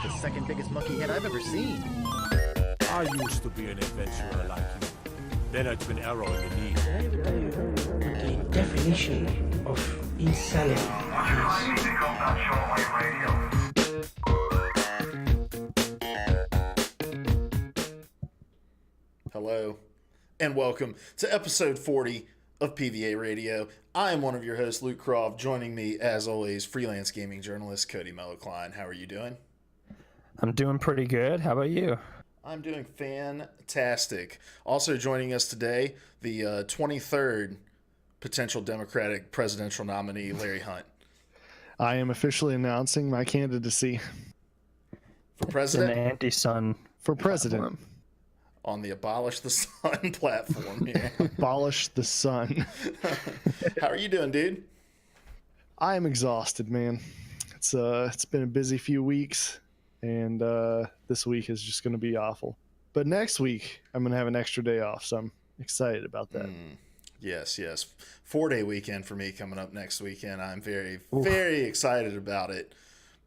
the second biggest monkey head I've ever seen. I used to be an adventurer like you. Then I took an arrow in the knee. Can I tell you the definition of insanity? Hello, and welcome to episode 40 of PvA Radio. I am one of your hosts, Luke Croft. Joining me, as always, freelance gaming journalist Cody Mellokline. How are you doing? I'm doing pretty good. How about you? I'm doing fantastic. Also joining us today, the 23rd potential Democratic presidential nominee, Larry Hunt. I am officially announcing my candidacy For president? An anti-sun for president. On the Abolish the Sun platform here. Abolish the sun. How are you doing, dude? I am exhausted, man. It's been a busy few weeks, and this week is just going to be awful. But next week, I'm going to have an extra day off, so I'm excited about that. Yes. 4-day weekend for me coming up next weekend. I'm very excited about it.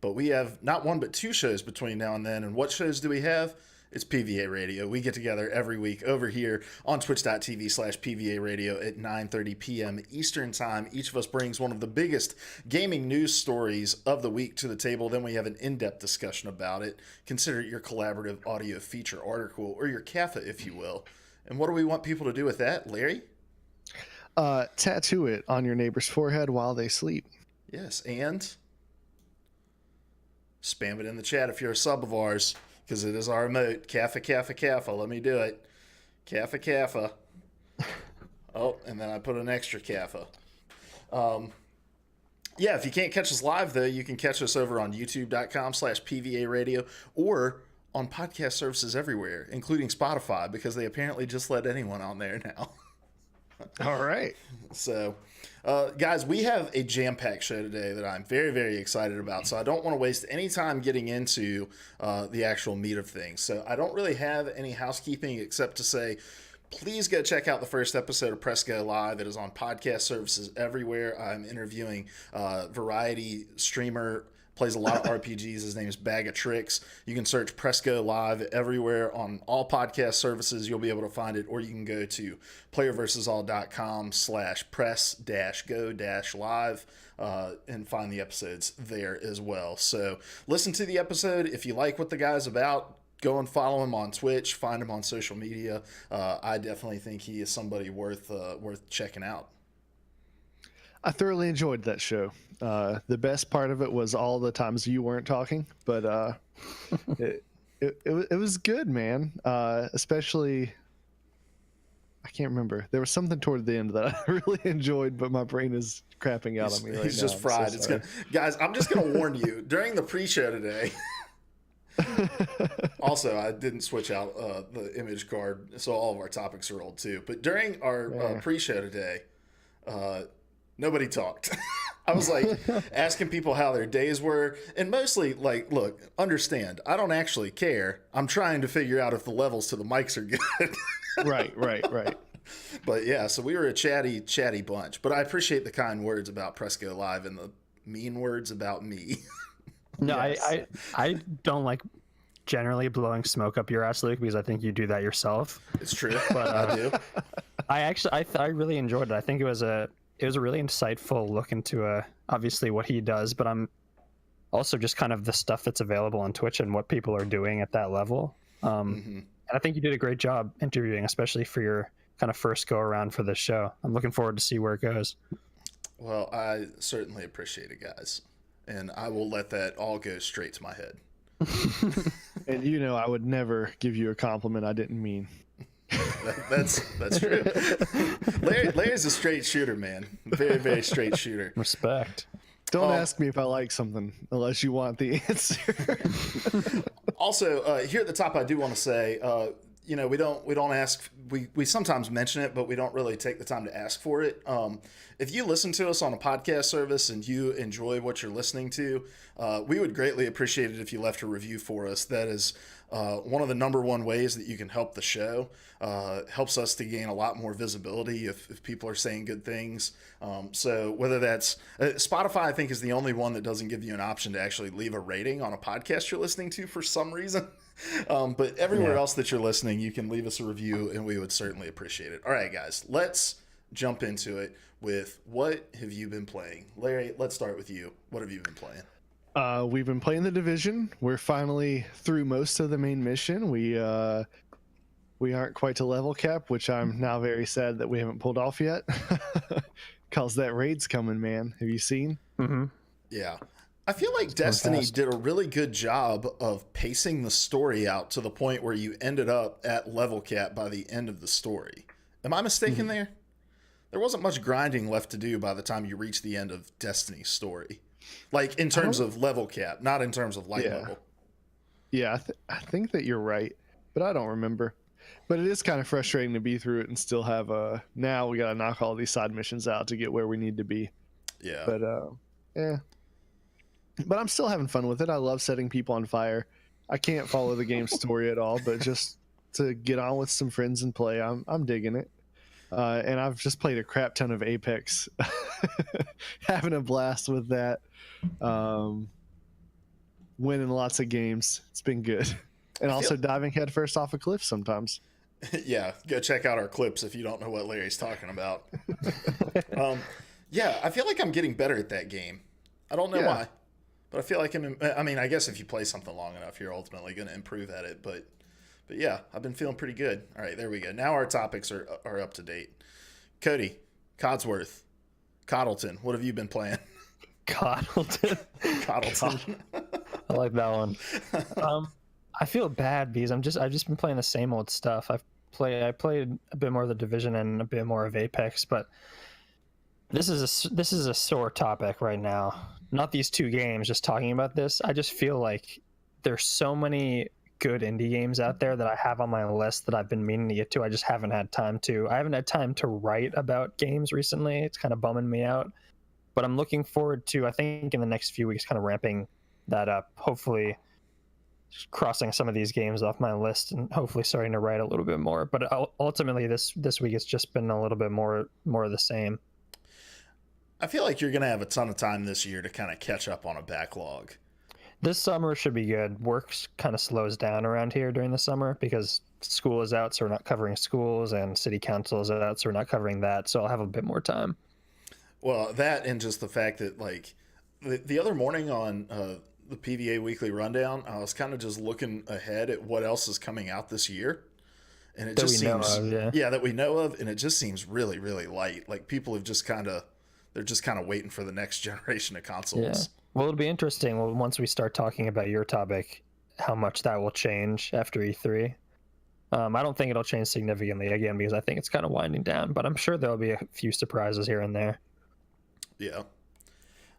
But we have not one but two shows between now and then. And what shows do we have? It's PvA Radio. We get together every week over here on twitch.tv/PvA Radio at 9:30 p.m. Eastern Time. Each of us brings one of the biggest gaming news stories of the week to the table. Then we have an in-depth discussion about it. Consider it your collaborative audio feature article, or your CAFA, if you will. And what do we want people to do with that, Larry? Tattoo it on your neighbor's forehead while they sleep. Yes, and spam it in the chat if you're a sub of ours. Because it is our emote. Kaffa. Let me do it. Kaffa. Oh, and then I put an extra Kaffa. Yeah, if you can't catch us live, though, you can catch us over on youtube.com/PvA Radio or on podcast services everywhere, including Spotify, because they apparently just let anyone on there now. All right. So, guys, we have a jam-packed show today that I'm very excited about. So I don't want to waste any time getting into the actual meat of things. So I don't really have any housekeeping except to say, please go check out the first episode of Press Go Live. It is on podcast services everywhere. I'm interviewing variety streamer, plays a lot of RPGs. His name is Bag of Tricks. You can search Press Go Live everywhere on all podcast services. You'll be able to find it, or you can go to playerversusall.com/press-go-live and find the episodes there as well. So listen to the episode. If you like what the guy's about, go and follow him on Twitch. Find him on social media. I definitely think he is somebody worth checking out. I thoroughly enjoyed that show. The best part of it was all the times you weren't talking, but it was good, man. Especially, I can't remember. There was something toward the end that I really enjoyed, but my brain is crapping out on me right now. He's just fried. So guys, I'm just going to warn you, during the pre-show today, also, I didn't switch out the image card, so all of our topics are old too. But during our pre-show today, nobody talked. I was like asking people how their days were, and mostly like, look, understand, I don't actually care. I'm trying to figure out if the levels to the mics are good. Right. But yeah, so we were a chatty bunch. But I appreciate the kind words about Press Go Live and the mean words about me. No, Yes. I don't like generally blowing smoke up your ass, Luke, because I think you do that yourself. It's true, but I do. I really enjoyed it. I think it was a really insightful look into obviously what he does, but I'm also just kind of the stuff that's available on Twitch and what people are doing at that level. And I think you did a great job interviewing, especially for your kind of first go around for this show. I'm looking forward to see where it goes. Well, I certainly appreciate it, guys. And I will let that all go straight to my head. And I would never give you a compliment I didn't mean. That's true. Larry's a straight shooter, man. Very straight shooter. Respect. Don't ask me if I like something unless you want the answer. Also, here at the top, I do want to say, we don't ask we sometimes mention it, but we don't really take the time to ask for it. If you listen to us on a podcast service and you enjoy what you're listening to, we would greatly appreciate it if you left a review for us. That is one of the number one ways that you can help the show. Helps us to gain a lot more visibility if people are saying good things. So whether that's Spotify, I think is the only one that doesn't give you an option to actually leave a rating on a podcast you're listening to for some reason. But everywhere else that you're listening, you can leave us a review and we would certainly appreciate it. All right, guys, let's jump into it with what have you been playing? Larry, let's start with you. What have you been playing? We've been playing the Division. We're finally through most of the main mission. We aren't quite to level cap, which I'm now very sad that we haven't pulled off yet. Cause that raid's coming, man. Have you seen? Mm-hmm. Yeah. I feel like Destiny did a really good job of pacing the story out to the point where you ended up at level cap by the end of the story. Am I mistaken there? There wasn't much grinding left to do by the time you reach the end of Destiny's story. Like in terms of level cap, not in terms of light level. Yeah, I think that you're right, but I don't remember. But it is kind of frustrating to be through it and still have now we got to knock all these side missions out to get where we need to be. Yeah. But yeah. But I'm still having fun with it. I love setting people on fire. I can't follow the game's story at all, but just to get on with some friends and play, I'm digging it. And I've just played a crap ton of Apex, having a blast with that. Winning lots of games. It's been good. And also diving headfirst off a cliff sometimes. Yeah, go check out our clips if you don't know what Larry's talking about. Yeah, I feel like I'm getting better at that game. I don't know why. But I feel like I guess if you play something long enough, you're ultimately going to improve at it. But yeah, I've been feeling pretty good. All right, there we go. Now our topics are up to date. Cody, Codsworth, Coddleton, what have you been playing? Coddleton. Coddleton. I like that one. I feel bad because I've just been playing the same old stuff. I played a bit more of the Division and a bit more of Apex, but this is a sore topic right now. Not these two games, just talking about this. I just feel like there's so many good indie games out there that I have on my list that I've been meaning to get to. I just haven't had time to. I haven't had time to write about games recently. It's kind of bumming me out. But I'm looking forward to, I think in the next few weeks, kind of ramping that up. Hopefully just crossing some of these games off my list and hopefully starting to write a little bit more. But ultimately this week it's just been a little bit more of the same. I feel like you're going to have a ton of time this year to kind of catch up on a backlog. This summer should be good. Work kind of slows down around here during the summer because school is out, so we're not covering schools, and city council is out, so we're not covering that. So I'll have a bit more time. Well, that and just the fact that, like, the other morning on the PvA Weekly Rundown, I was kind of just looking ahead at what else is coming out this year. And it just seems, that we know of, and it just seems really, really light. Like, people have just they're just kind of waiting for the next generation of consoles. Yeah. Well, it'll be interesting once we start talking about your topic, how much that will change after E3. I don't think it'll change significantly, again, because I think it's kind of winding down, but I'm sure there'll be a few surprises here and there. Yeah.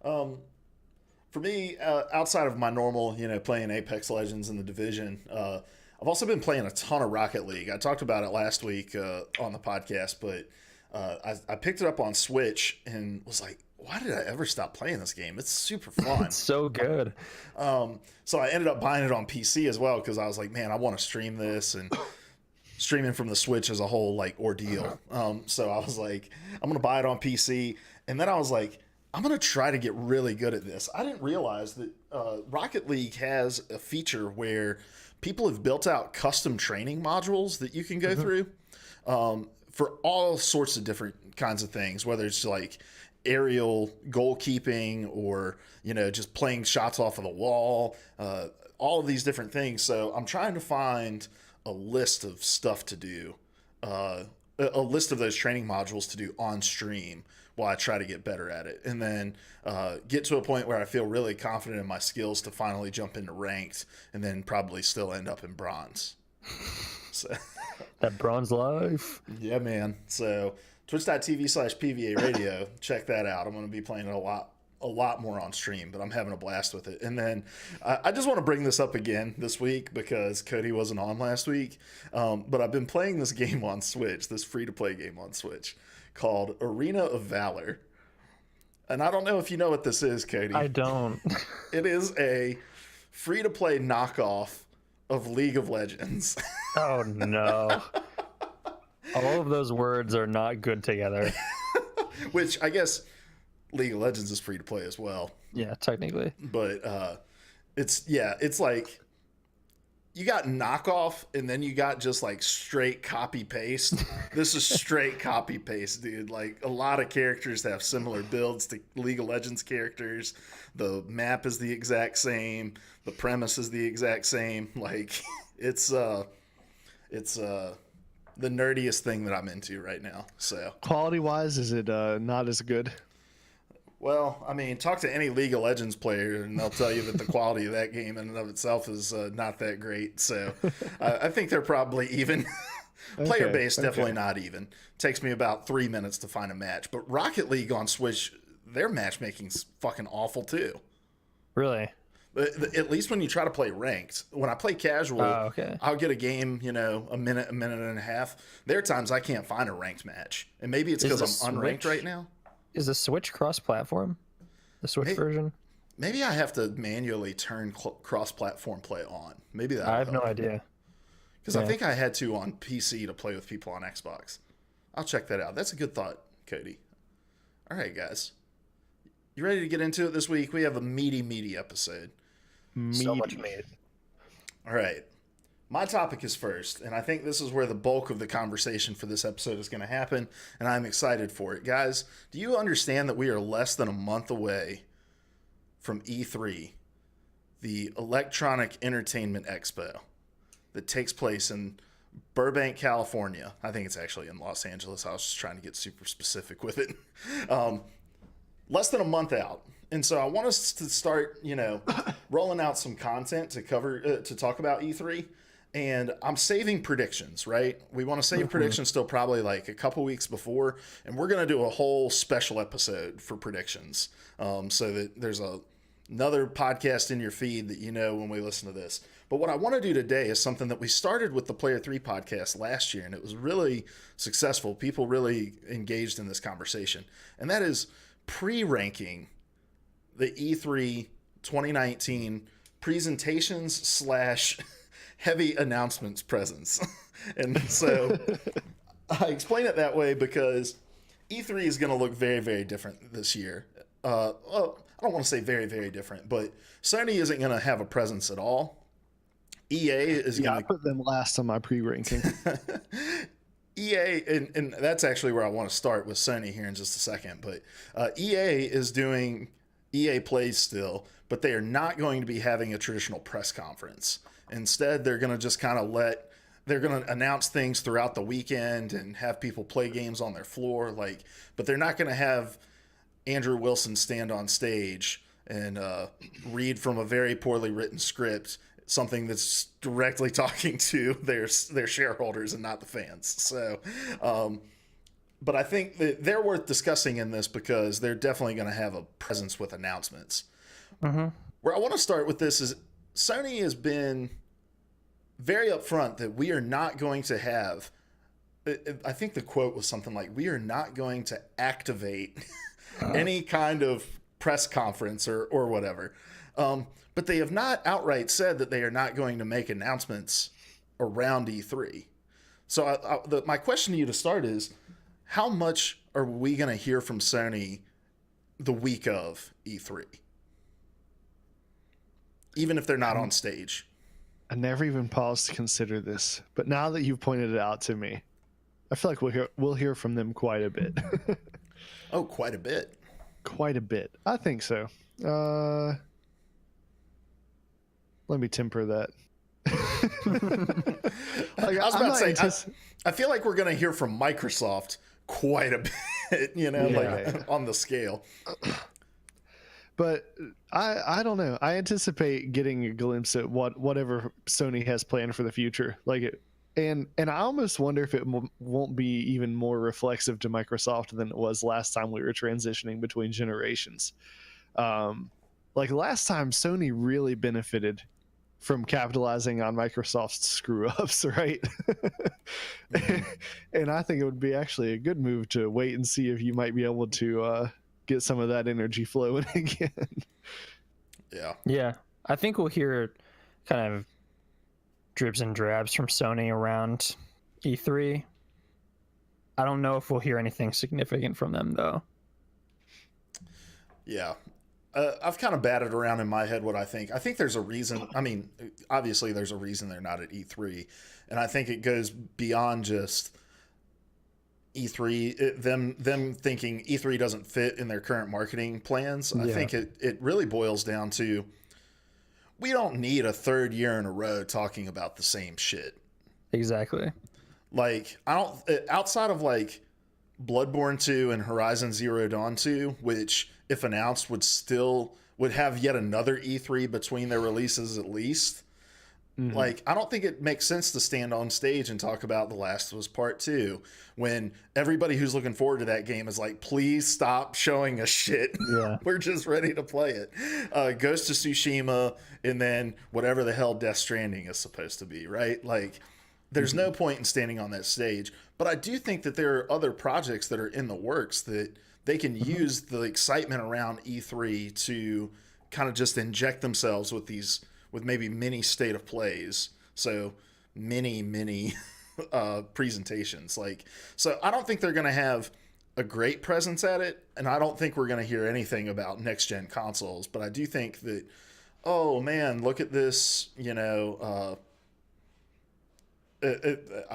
For me, outside of my normal, playing Apex Legends in the Division, I've also been playing a ton of Rocket League. I talked about it last week on the podcast, but I picked it up on Switch and was like, why did I ever stop playing this game? It's super fun. It's so good. So I ended up buying it on PC as well because I was like, man, I want to stream this, and streaming from the Switch is a whole ordeal. So I was like, I'm going to buy it on PC. And then I was like, I'm going to try to get really good at this. I didn't realize that Rocket League has a feature where people have built out custom training modules that you can go through for all sorts of different kinds of things, whether it's like aerial goalkeeping or, just playing shots off of the wall, all of these different things. So I'm trying to find a list of stuff to do, a list of those training modules to do on stream while I try to get better at it. And then get to a point where I feel really confident in my skills to finally jump into ranked and then probably still end up in bronze. So that bronze life. Yeah, man. So twitch.tv/PvA Radio. Check that out. I'm going to be playing it a a lot more on stream, but I'm having a blast with it. And then I just want to bring this up again this week because Cody wasn't on last week. But I've been playing this game on Switch, this free-to-play game on Switch called Arena of Valor. And I don't know if you know what this is, Cody. I don't. It is a free-to-play knockoff of League of Legends. Oh, no. All of those words are not good together. Which I guess League of Legends is free to play as well. Yeah, technically. But it's like you got knockoff and then you got just like straight copy paste. This is straight copy paste, dude. Like a lot of characters have similar builds to League of Legends characters. The map is the exact same. The premise is the exact same. Like it's the nerdiest thing that I'm into right now. So Quality wise, is it not as good? well, I mean, talk to any League of Legends player, and they'll tell you that the quality of that game in and of itself is not that great. So I think they're probably even. Player base, definitely not even. Takes me about 3 minutes to find a match. But Rocket League on Switch, their matchmaking's fucking awful too. Really? At least when you try to play ranked. When I play casual, okay. I'll get a game, a minute and a half. There are times I can't find a ranked match. And maybe it's because I'm unranked right now. Is the Switch cross-platform? The Switch version? Maybe I have to manually turn cross-platform play on. Maybe that. I have no idea. Because I think I had to on PC to play with people on Xbox. I'll check that out. That's a good thought, Cody. All right, guys. You ready to get into it this week? We have a meaty episode. So much meat. All right. My topic is first, and I think this is where the bulk of the conversation for this episode is going to happen, and I'm excited for it. Guys, do you understand that we are less than a month away from E3, the Electronic Entertainment Expo, that takes place in Burbank, California? I think it's actually in Los Angeles. I was just trying to get super specific with it. Less than a month out. And so I want us to start, rolling out some content to cover, to talk about E3. And I'm saving predictions, right? We want to save predictions still probably like a couple weeks before. And we're going to do a whole special episode for predictions. So that there's another podcast in your feed that when we listen to this. But what I want to do today is something that we started with the Player 3 podcast last year. And it was really successful. People really engaged in this conversation. And that is pre-ranking the E3 2019 presentations / heavy announcements presence. And so I explain it that way because E3 is going to look very, very different this year. Well, I don't want to say very, very different, but Sony isn't going to have a presence at all. EA is going to... I put them last on my pre-ranking. EA, and that's actually where I want to start with Sony here in just a second, but EA is doing EA Plays still, but they are not going to be having a traditional press conference. Instead, they're going to just kind of they're going to announce things throughout the weekend and have people play games on their floor, but they're not going to have Andrew Wilson stand on stage and read from a very poorly written script, something that's directly talking to their shareholders and not the fans. So, but I think that they're worth discussing in this because they're definitely going to have a presence with announcements. Mm-hmm. Where I want to start with this is Sony has been very upfront that we are not going to have, I think the quote was something like, we are not going to activate any kind of press conference or whatever. But they have not outright said that they are not going to make announcements around E3. So my question to you to start is, how much are we going to hear from Sony the week of E3? Even if they're not on stage. I never even paused to consider this, but now that you've pointed it out to me, I feel like we'll hear from them quite a bit. Oh, quite a bit. Quite a bit. I think so. Let me temper that. I was about to say, I feel like we're going to hear from Microsoft quite a bit, on the scale. But I don't know. I anticipate getting a glimpse at whatever Sony has planned for the future. And I almost wonder if it won't be even more reflexive to Microsoft than it was last time we were transitioning between generations. Like last time, Sony really benefited from capitalizing on Microsoft's screw ups, right? And I think it would be actually a good move to wait and see if you might be able to get some of that energy flowing again. Yeah. I think we'll hear kind of dribs and drabs from Sony around E3. I don't know if we'll hear anything significant from them, though. Yeah. I've kind of batted around in my head what I think. I think there's a reason. I mean, obviously there's a reason they're not at E3. And I think it goes beyond just E3, them thinking E3 doesn't fit in their current marketing plans. I think it really boils down to, we don't need a third year in a row talking about the same shit. Exactly. Like, I don't, outside of like Bloodborne 2 and Horizon Zero Dawn 2, which if announced would have yet another E3 between their releases at least. Mm-hmm. Like, I don't think it makes sense to stand on stage and talk about The Last of Us Part 2 when everybody who's looking forward to that game is like, please stop showing us shit. Yeah. We're just ready to play it. Ghost of Tsushima, and then whatever the hell Death Stranding is supposed to be, right? Like, there's no point in standing on that stage. But I do think that there are other projects that are in the works that they can use the excitement around E3 to kind of just inject themselves with maybe mini state of plays. So many presentations. Like, so I don't think they're going to have a great presence at it. And I don't think we're going to hear anything about next gen consoles, but I do think that, oh man, look at this, I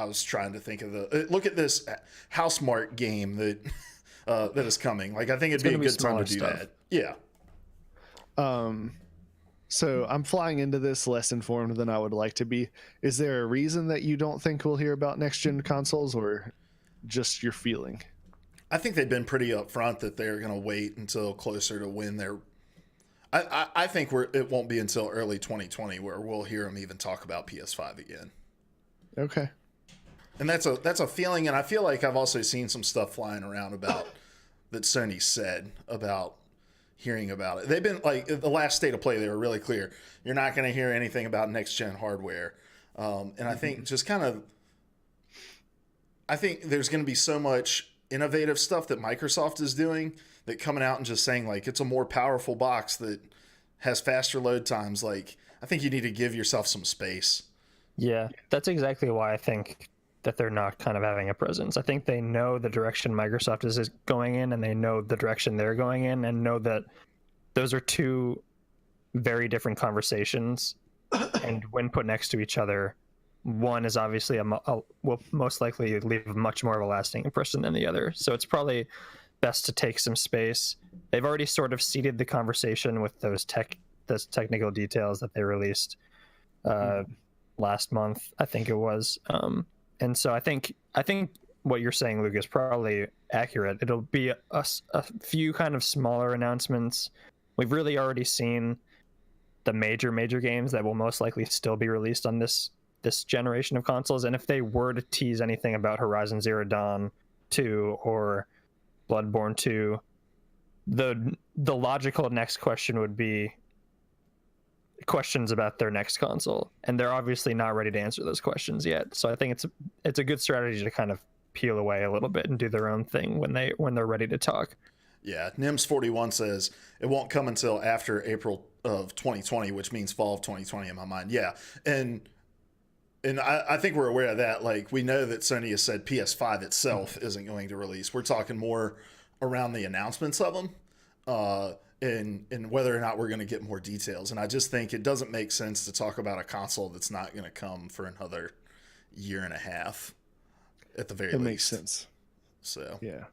was trying to think of look at this Housemarque game that that is coming. Like, I think it'd be a good time to do that. Yeah. So I'm flying into this less informed than I would like to be. Is there a reason that you don't think we'll hear about next gen consoles, or just your feeling? I think they've been pretty upfront that they're going to wait until closer to when they're. I think it won't be until early 2020 where we'll hear them even talk about PS5 again. Okay. And that's a feeling, and I feel like I've also seen some stuff flying around about that Sony said about hearing about it. They've been like, the last state of play, they were really clear. You're not going to hear anything about next gen hardware. And I think I think there's going to be so much innovative stuff that Microsoft is doing that coming out and just saying like, it's a more powerful box that has faster load times. Like, I think you need to give yourself some space. Yeah, that's exactly why I think that they're not kind of having a presence. I think they know the direction Microsoft is going in, and they know the direction they're going in, and know that those are two very different conversations. And when put next to each other, one is obviously will most likely leave much more of a lasting impression than the other. So it's probably best to take some space. They've already sort of seeded the conversation with those technical details that they released last month, I think it was. And so I think what you're saying, Luke, is probably accurate. It'll be a few kind of smaller announcements. We've really already seen the major games that will most likely still be released on this generation of consoles. And if they were to tease anything about Horizon Zero Dawn 2 or Bloodborne 2, the logical next question would be questions about their next console, and they're obviously not ready to answer those questions yet. So I think it's a good strategy to kind of peel away a little bit and do their own thing when they're ready to talk. Yeah, Nims41 says it won't come until after April of 2020, which means fall of 2020 in my mind. Yeah, and I think we're aware of that. Like, we know that Sony has said PS5 itself isn't going to release. We're talking more around the announcements of them. And whether or not we're going to get more details. And I just think it doesn't make sense to talk about a console that's not going to come for another year and a half at the very least. It makes sense. So, yeah.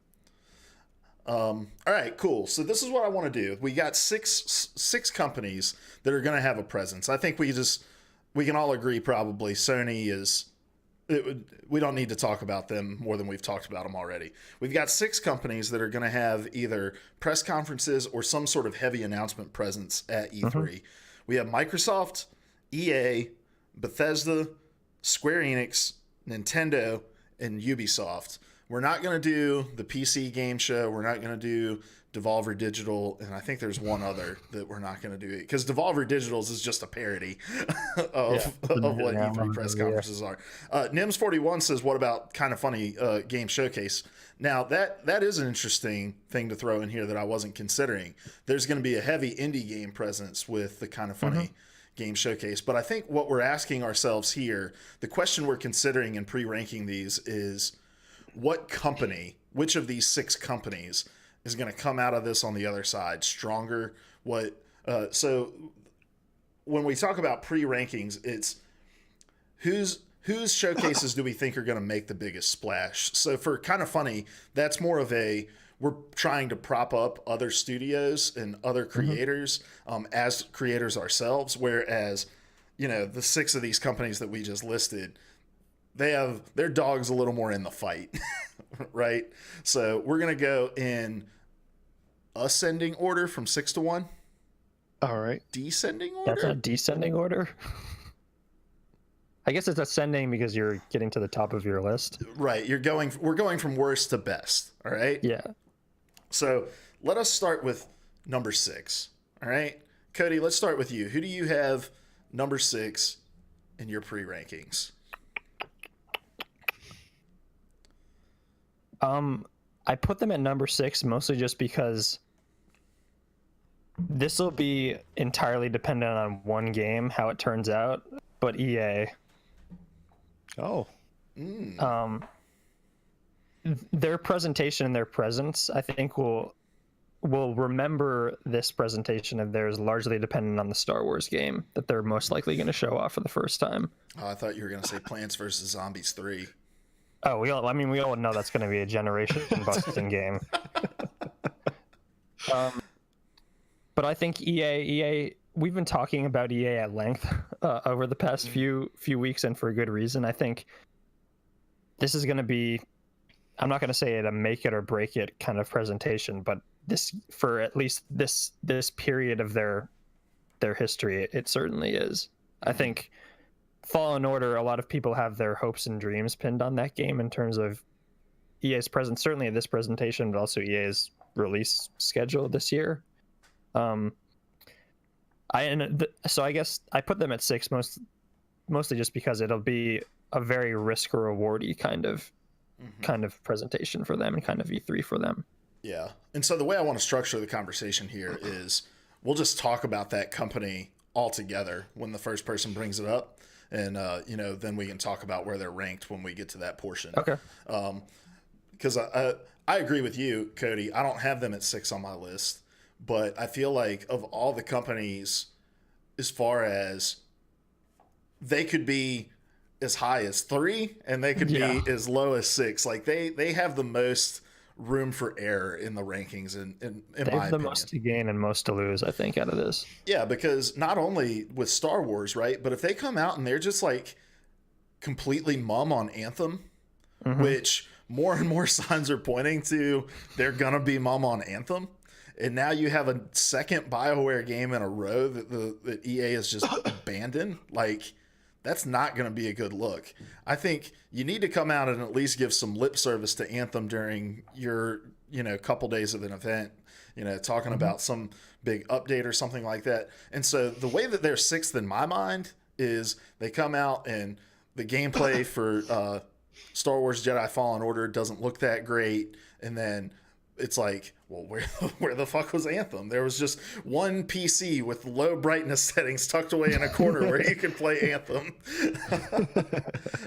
All right, cool. So this is what I want to do. We got six companies that are going to have a presence. I think we can all agree probably Sony is. We don't need to talk about them more than we've talked about them already. We've got 6 companies that are going to have either press conferences or some sort of heavy announcement presence at E3. Mm-hmm. We have Microsoft, EA, Bethesda, Square Enix, Nintendo, and Ubisoft. we're not going to do the PC game show. We're not going to do Devolver Digital, and I think there's one other that we're not going to do, because Devolver Digital's is just a parody of what E3 press conferences are. Nims41 says, what about Kind of Funny Game Showcase? Now, that is an interesting thing to throw in here that I wasn't considering. There's going to be a heavy indie game presence with the Kind of Funny Game Showcase, but I think what we're asking ourselves here, the question we're considering in pre-ranking these is, what company, which of these 6 companies is going to come out of this on the other side stronger? So when we talk about pre-rankings, it's whose showcases do we think are going to make the biggest splash? So for Kind of Funny, that's more of we're trying to prop up other studios and other creators as creators ourselves, whereas, the 6 of these companies that we just listed, they have their dogs a little more in the fight, right? So we're going to go in ascending order from 6 to 1. All right. Descending order? That's a descending order? I guess it's ascending because you're getting to the top of your list. Right. We're going from worst to best. All right. Yeah. So let us start with number 6. All right. Cody, let's start with you. Who do you have number 6 in your pre-rankings? I put them at number 6 mostly just because this will be entirely dependent on one game, how it turns out, but EA. Oh. Their presentation and their presence, I think, will remember this presentation of theirs largely dependent on the Star Wars game that they're most likely going to show off for the first time. Oh, I thought you were going to say Plants vs. Zombies 3. Oh, we all know that's going to be a generation-busting game. But I think EA, we've been talking about EA at length over the past few weeks, and for a good reason. I think this is going to be, I'm not going to say it a make it or break it kind of presentation, but this, for at least this period of their history, it certainly is. I think Fallen Order, a lot of people have their hopes and dreams pinned on that game in terms of EA's presence, certainly at this presentation, but also EA's release schedule this year. So I guess I put them at 6 mostly just because it'll be a very risk or rewardy kind of presentation for them and kind of E3 for them. Yeah. And so the way I want to structure the conversation here is we'll just talk about that company all together when the first person brings it up. And, then we can talk about where they're ranked when we get to that portion. Okay. Because I agree with you, Cody. I don't have them at 6 on my list, but I feel like of all the companies, as far as they could be as high as 3 and they could be as low as 6, like they have the most room for error in the rankings, in my opinion. They have the most to gain and most to lose, I think, out of this. Yeah, because not only with Star Wars, right, but if they come out and they're just like completely mum on Anthem, which more and more signs are pointing to they're gonna be mum on Anthem, and now you have a second BioWare game in a row that EA has just abandoned, like that's not going to be a good look. I think you need to come out and at least give some lip service to Anthem during your, couple days of an event, talking about some big update or something like that. And so the way that they're 6th in my mind is they come out and the gameplay for Star Wars Jedi Fallen Order doesn't look that great. And then it's like, well, where the fuck was Anthem? There was just one PC with low brightness settings tucked away in a corner where you could play Anthem.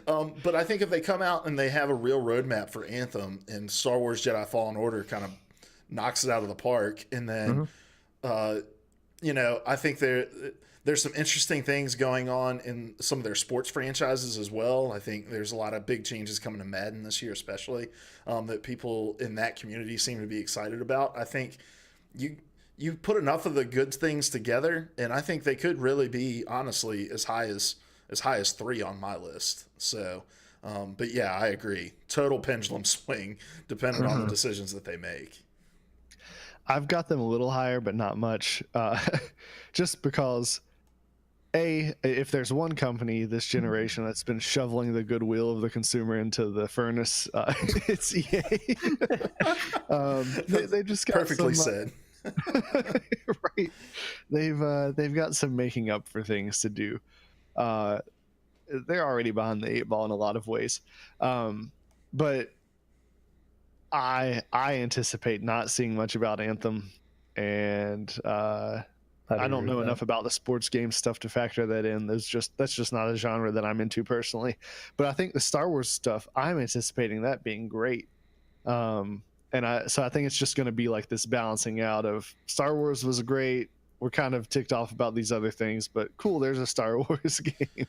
But I think if they come out and they have a real roadmap for Anthem and Star Wars Jedi Fallen Order kind of knocks it out of the park, and then, I think there's some interesting things going on in some of their sports franchises as well. I think there's a lot of big changes coming to Madden this year, especially that people in that community seem to be excited about. I think you put enough of the good things together, and I think they could really be, honestly, as high as 3 on my list. So, but yeah, I agree. Total pendulum swing, depending on the decisions that they make. I've got them a little higher, but not much, just because if there's one company this generation that's been shoveling the goodwill of the consumer into the furnace, it's EA. They just got Perfectly some, said. right. They've got some making up for things to do. They're already behind the 8 ball in a lot of ways, but I anticipate not seeing much about Anthem, and I don't know enough about the sports game stuff to factor that in. That's just not a genre that I'm into personally. But I think the Star Wars stuff, I'm anticipating that being great. And I think it's just going to be like this balancing out of Star Wars was great. We're kind of ticked off about these other things, but cool, there's a Star Wars game.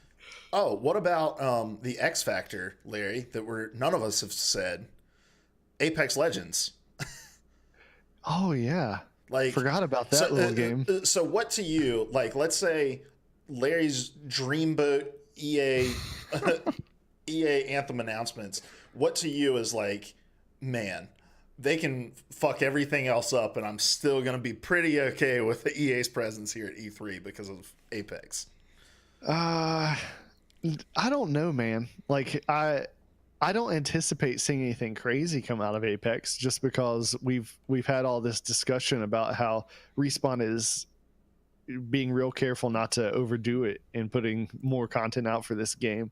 Oh, what about the X Factor, Larry, that none of us have said? Apex Legends. Oh, yeah. Like, forgot about that little game. So what to you, like, let's say Larry's Dreamboat EA Anthem announcements, what to you is like, man, they can fuck everything else up and I'm still going to be pretty okay with the EA's presence here at E3 because of Apex? I don't know, man. Like, I don't anticipate seeing anything crazy come out of Apex just because we've had all this discussion about how Respawn is being real careful not to overdo it in putting more content out for this game.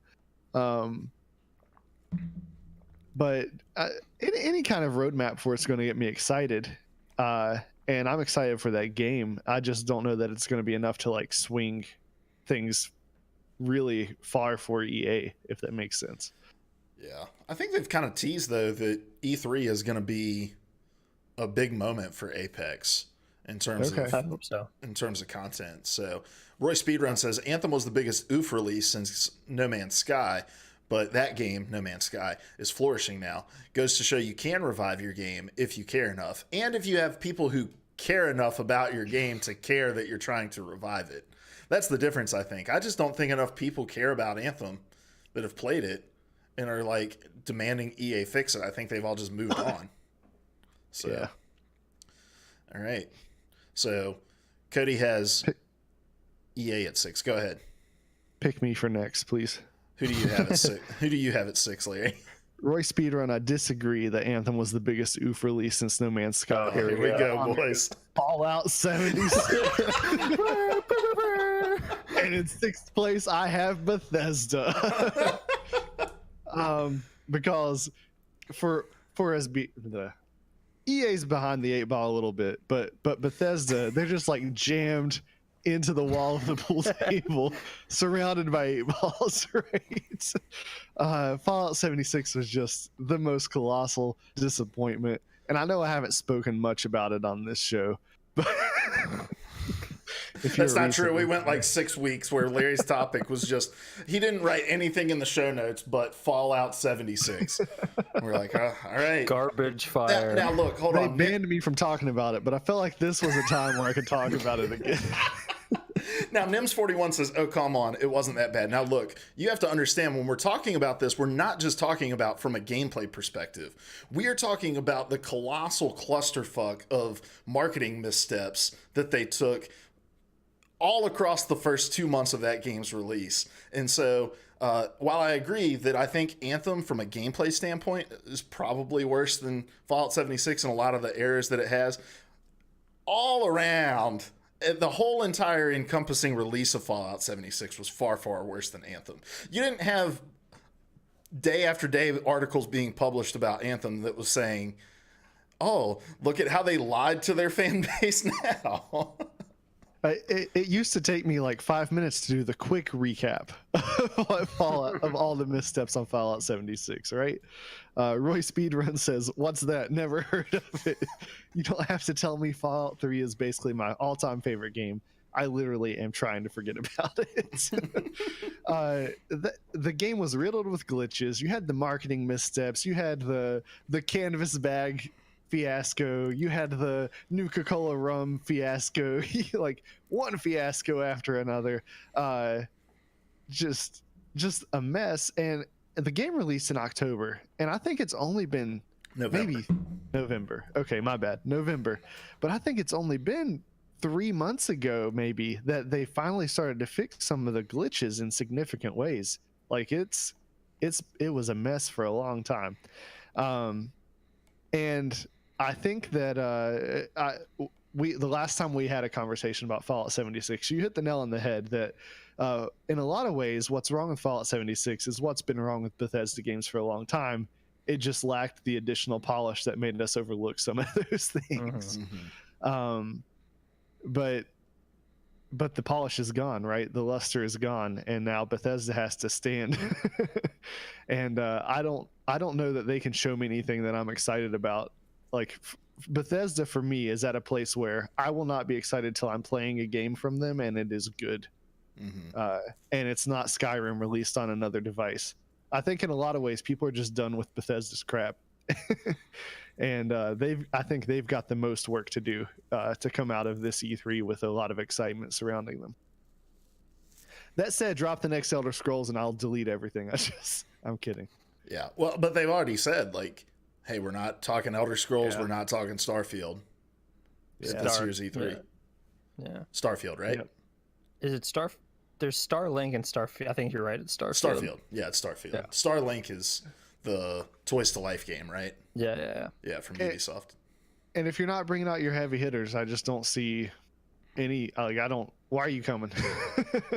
But any kind of roadmap for it's going to get me excited. And I'm excited for that game. I just don't know that it's going to be enough to like swing things really far for EA, if that makes sense. Yeah, I think they've kind of teased, though, that E3 is going to be a big moment for Apex in terms of I hope so. in terms of content. So Roy Speedrun says Anthem was the biggest oof release since No Man's Sky, but that game, No Man's Sky, is flourishing now. Goes to show you can revive your game if you care enough, and if you have people who care enough about your game to care that you're trying to revive it. That's the difference, I think. I just don't think enough people care about Anthem that have played it and are like demanding EA fix it. I think they've all just moved on. So, yeah. All right. So Cody has EA at 6. Go ahead. Pick me for next, please. Who do you have at 6? Who do you have at 6, Larry? Roy Speedrun, I disagree that Anthem was the biggest oof release since No Man's Sky. Oh, here we go, boys. Fallout 76. And in 6th place, I have Bethesda. Because for the EA's behind the 8 ball a little bit, but Bethesda, they're just like jammed into the wall of the pool table, surrounded by 8 balls, right? Fallout 76 was just the most colossal disappointment, and I know I haven't spoken much about it on this show, but that's not true. We went like 6 weeks where Larry's topic was just, he didn't write anything in the show notes but Fallout 76. We're like, oh, all right. Garbage fire. Now look, hold they on. banned me from talking about it, but I felt like this was a time where I could talk about it again. Now, Nims41 says, oh, come on, it wasn't that bad. Now, look, you have to understand when we're talking about this, we're not just talking about from a gameplay perspective. We are talking about the colossal clusterfuck of marketing missteps that they took all across the first 2 months of that game's release. And so, while I agree that I think Anthem, from a gameplay standpoint, is probably worse than Fallout 76 and a lot of the errors that it has, all around, the whole entire encompassing release of Fallout 76 was far, far worse than Anthem. You didn't have day after day articles being published about Anthem that was saying, oh, look at how they lied to their fan base now. It used to take me like 5 minutes to do the quick recap of all the missteps on Fallout 76, right? Roy Speedrun says, what's that? Never heard of it. You don't have to tell me Fallout 3 is basically my all-time favorite game. I literally am trying to forget about it. The game was riddled with glitches. You had the marketing missteps. You had the canvas bag fiasco. You had the Nuka-Cola rum fiasco. Like one fiasco after another. Just a mess. And the game released in October, and I think it's only been November. Okay, my bad. November. But I think it's only been 3 months ago, maybe, that they finally started to fix some of the glitches in significant ways. Like it was a mess for a long time. And I think that the last time we had a conversation about Fallout 76, you hit the nail on the head that in a lot of ways, what's wrong with Fallout 76 is what's been wrong with Bethesda games for a long time. It just lacked the additional polish that made us overlook some of those things. But the polish is gone, right? The luster is gone, and now Bethesda has to stand. And I don't know that they can show me anything that I'm excited about. Like Bethesda for me is at a place where I will not be excited till I'm playing a game from them and it is good. And it's not Skyrim released on another device. I think in a lot of ways people are just done with Bethesda's crap. And I think they've got the most work to do to come out of this E3 with a lot of excitement surrounding them. That said, drop the next Elder Scrolls and I'll delete everything. I'm kidding. Yeah, well, but they've already said, like, hey, we're not talking Elder Scrolls, we're not talking Starfield. This year's E3. Yeah. Starfield, right? Yep. Is it There's Starlink and Starfield. I think you're right. It's Starfield. Starfield. Yeah, it's Starfield. Yeah. Starlink is the Toys to Life game, right? Yeah. Yeah, from Ubisoft. And if you're not bringing out your heavy hitters, I just don't see any. Why are you coming?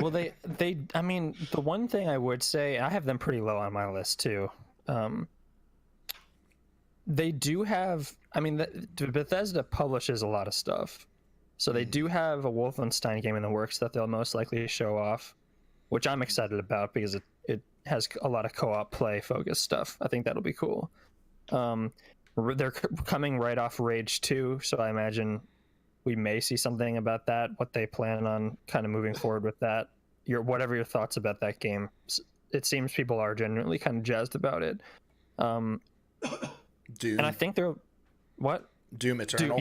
Well, I mean, the one thing I would say, I have them pretty low on my list too. They do have. I mean, Bethesda publishes a lot of stuff, so they do have a Wolfenstein game in the works that they'll most likely show off, which I'm excited about because it has a lot of co-op play focused stuff. I think that'll be cool. They're coming right off Rage 2, so I imagine we may see something about that, what they plan on kind of moving forward with that. Whatever your thoughts about that game. It seems people are genuinely kind of jazzed about it. Doom. And I think they're... What? Doom Eternal.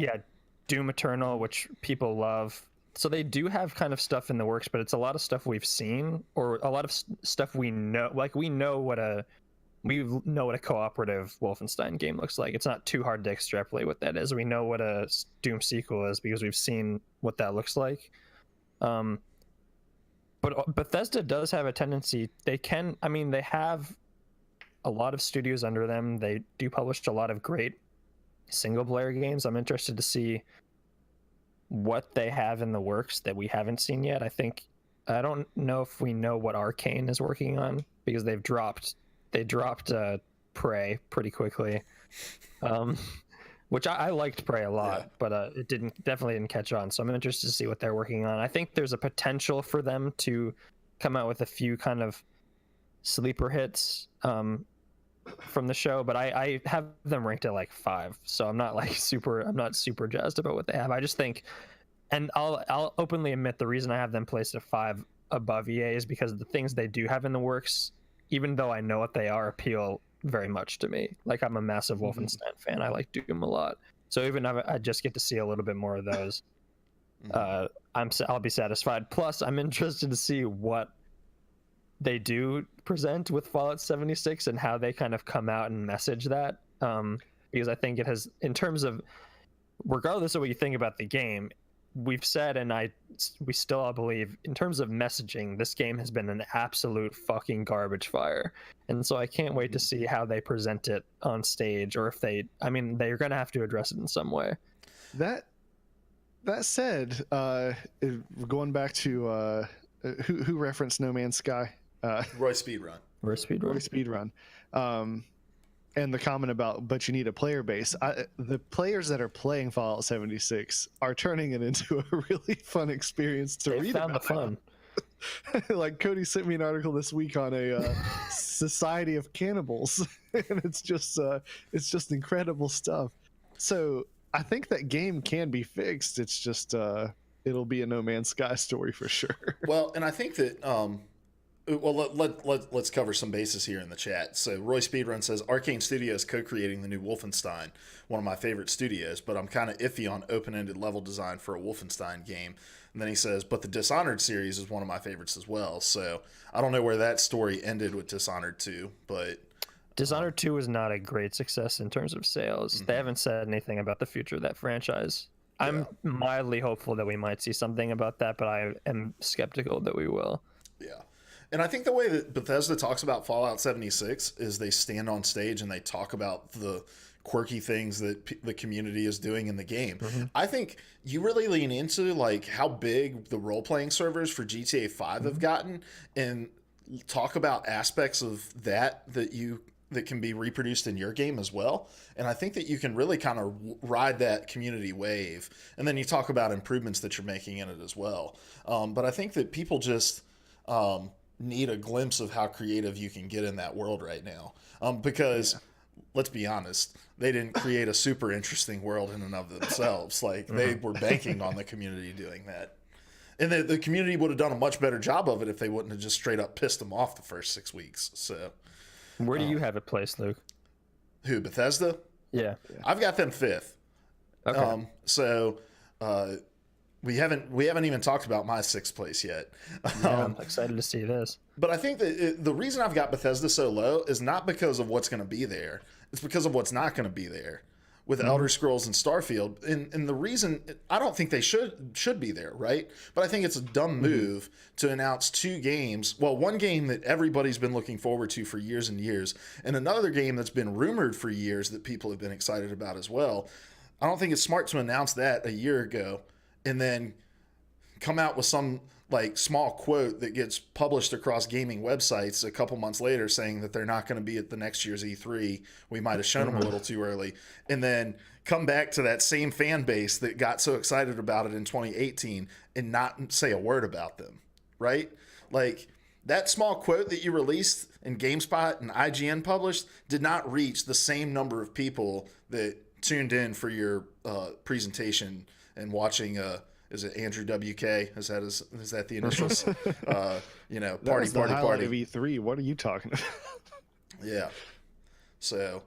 Doom Eternal, which people love. So they do have kind of stuff in the works, but it's a lot of stuff we've seen, or a lot of stuff we know. Like we know what a cooperative Wolfenstein game looks like. It's not too hard to extrapolate what that is. We know what a Doom sequel is because we've seen what that looks like. But Bethesda does have a tendency. They have a lot of studios under them. They do publish a lot of great single player games. I'm interested to see what they have in the works that we haven't seen yet. I don't know if we know what Arcane is working on because they dropped Prey pretty quickly, which I liked Prey a lot, but it definitely didn't catch on. So I'm interested to see what they're working on. I think there's a potential for them to come out with a few kind of sleeper hits from the show, but I have them ranked at like 5, so I'm not super jazzed about what they have. I just think, and I'll openly admit the reason I have them placed at 5 above EA is because the things they do have in the works, even though I know what they are, appeal very much to me. Like I'm a massive Wolfenstein fan. I like Doom a lot, so even if I just get to see a little bit more of those, I'll be satisfied. Plus, I'm interested to see what they do present with Fallout 76 and how they kind of come out and message that, because I think it has, in terms of, regardless of what you think about the game, we've said, and we still all believe, in terms of messaging, this game has been an absolute fucking garbage fire. And so I can't wait to see how they present it on stage, or if they're going to have to address it in some way. That said, going back to who referenced No Man's Sky? Roy Speedrun. Roy Speedrun. And the comment about, but you need a player base. The players that are playing Fallout 76 are turning it into a really fun experience to read about. They found the fun. Like Cody sent me an article this week on a society of cannibals, and it's just incredible stuff. So I think that game can be fixed. It's just it'll be a No Man's Sky story for sure. Well, and I think that let's cover some bases here in the chat. So Roy Speedrun says Arcane Studios co-creating the new Wolfenstein, one of my favorite studios, but I'm kind of iffy on open-ended level design for a Wolfenstein game. And then he says, but the Dishonored series is one of my favorites as well. So I don't know where that story ended with Dishonored 2, but Dishonored 2 was not a great success in terms of sales. They haven't said anything about the future of that franchise. I'm mildly hopeful that we might see something about that, but I am skeptical that we will. Yeah. And I think the way that Bethesda talks about Fallout 76 is they stand on stage and they talk about the quirky things that the community is doing in the game. I think you really lean into like how big the role-playing servers for GTA 5 have gotten and talk about aspects of that can be reproduced in your game as well. And I think that you can really kind of ride that community wave. And then you talk about improvements that you're making in it as well. But I think that people just need a glimpse of how creative you can get in that world right now. Because let's be honest, they didn't create a super interesting world in and of themselves. Like they were banking on the community doing that. And the community would have done a much better job of it if they wouldn't have just straight up pissed them off the first 6 weeks. So where do you have it placed, Luke? who, Bethesda? Yeah. I've got them 5th. Okay. We haven't even talked about my 6th place yet. Yeah, I'm excited to see this. But I think that the reason I've got Bethesda so low is not because of what's going to be there. It's because of what's not going to be there with Elder Scrolls and Starfield. And the reason, I don't think they should be there, right? But I think it's a dumb move to announce 2 games. Well, one game that everybody's been looking forward to for years and years, and another game that's been rumored for years that people have been excited about as well. I don't think it's smart to announce that a year ago and then come out with some like small quote that gets published across gaming websites a couple months later saying that they're not going to be at the next year's E3. We might have shown them a little too early. And then come back to that same fan base that got so excited about it in 2018 and not say a word about them, right? Like that small quote that you released and GameSpot and IGN published did not reach the same number of people that tuned in for your presentation and watching is it Andrew WK? Is that the initials? Party of E3. What are you talking about? Yeah. So,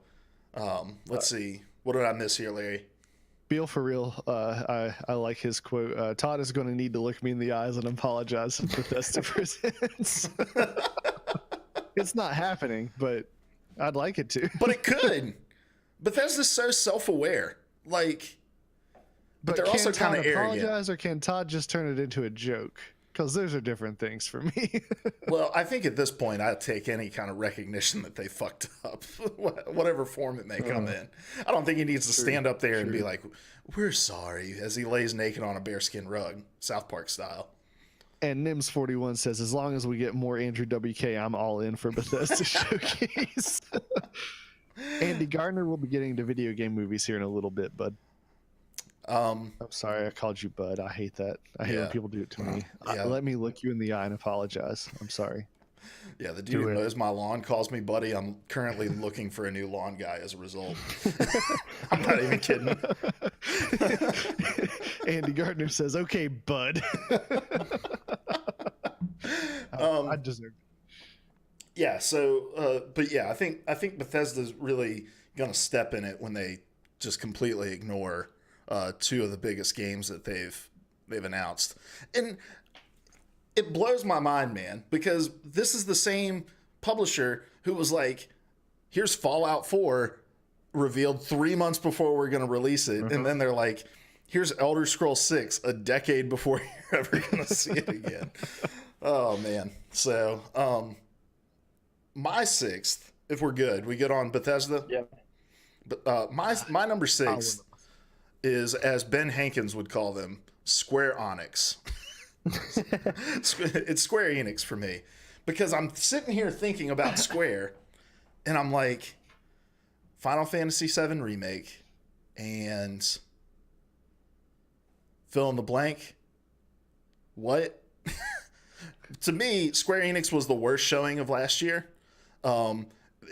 let's see. What did I miss here, Larry? Beal for real. I like his quote. Todd is going to need to look me in the eyes and apologize if Bethesda presents. It's not happening, but I'd like it to. But it could. Bethesda's so self-aware. Like, but they're also kind of arrogant. Apologize, or can Todd just turn it into a joke? Because those are different things for me. Well, I think at this point, I'd take any kind of recognition that they fucked up, whatever form it may come in. I don't think he needs to stand up there and be like, "We're sorry," as he lays naked on a bearskin rug, South Park style. And Nims41 says, as long as we get more Andrew WK, I'm all in for Bethesda Showcase. Andy Gardner will be getting into video game movies here in a little bit, bud. I'm sorry I called you bud. I hate that. I hate when people do it to me. Let me look you in the eye and apologize. I'm sorry. Yeah, the dude who mows my lawn calls me buddy. I'm currently looking for a new lawn guy as a result. I'm not even kidding. Andy Gardner says, okay, bud. I deserve it. Yeah, so but yeah, I think Bethesda's really gonna step in it when they just completely ignore 2 of the biggest games that they've announced. And it blows my mind, man, because this is the same publisher who was like, here's Fallout 4 revealed 3 months before we're going to release it. And then they're like, here's Elder Scrolls 6 a decade before you're ever going to see it again. Oh, man. So, my 6th, if we're good, we good on Bethesda? Yeah. But my number 6 is, as Ben Hankins would call them, Square Onyx. It's Square Enix for me, because I'm sitting here thinking about Square and I'm like, Final Fantasy VII Remake and fill in the blank. What? To me, Square Enix was the worst showing of last year.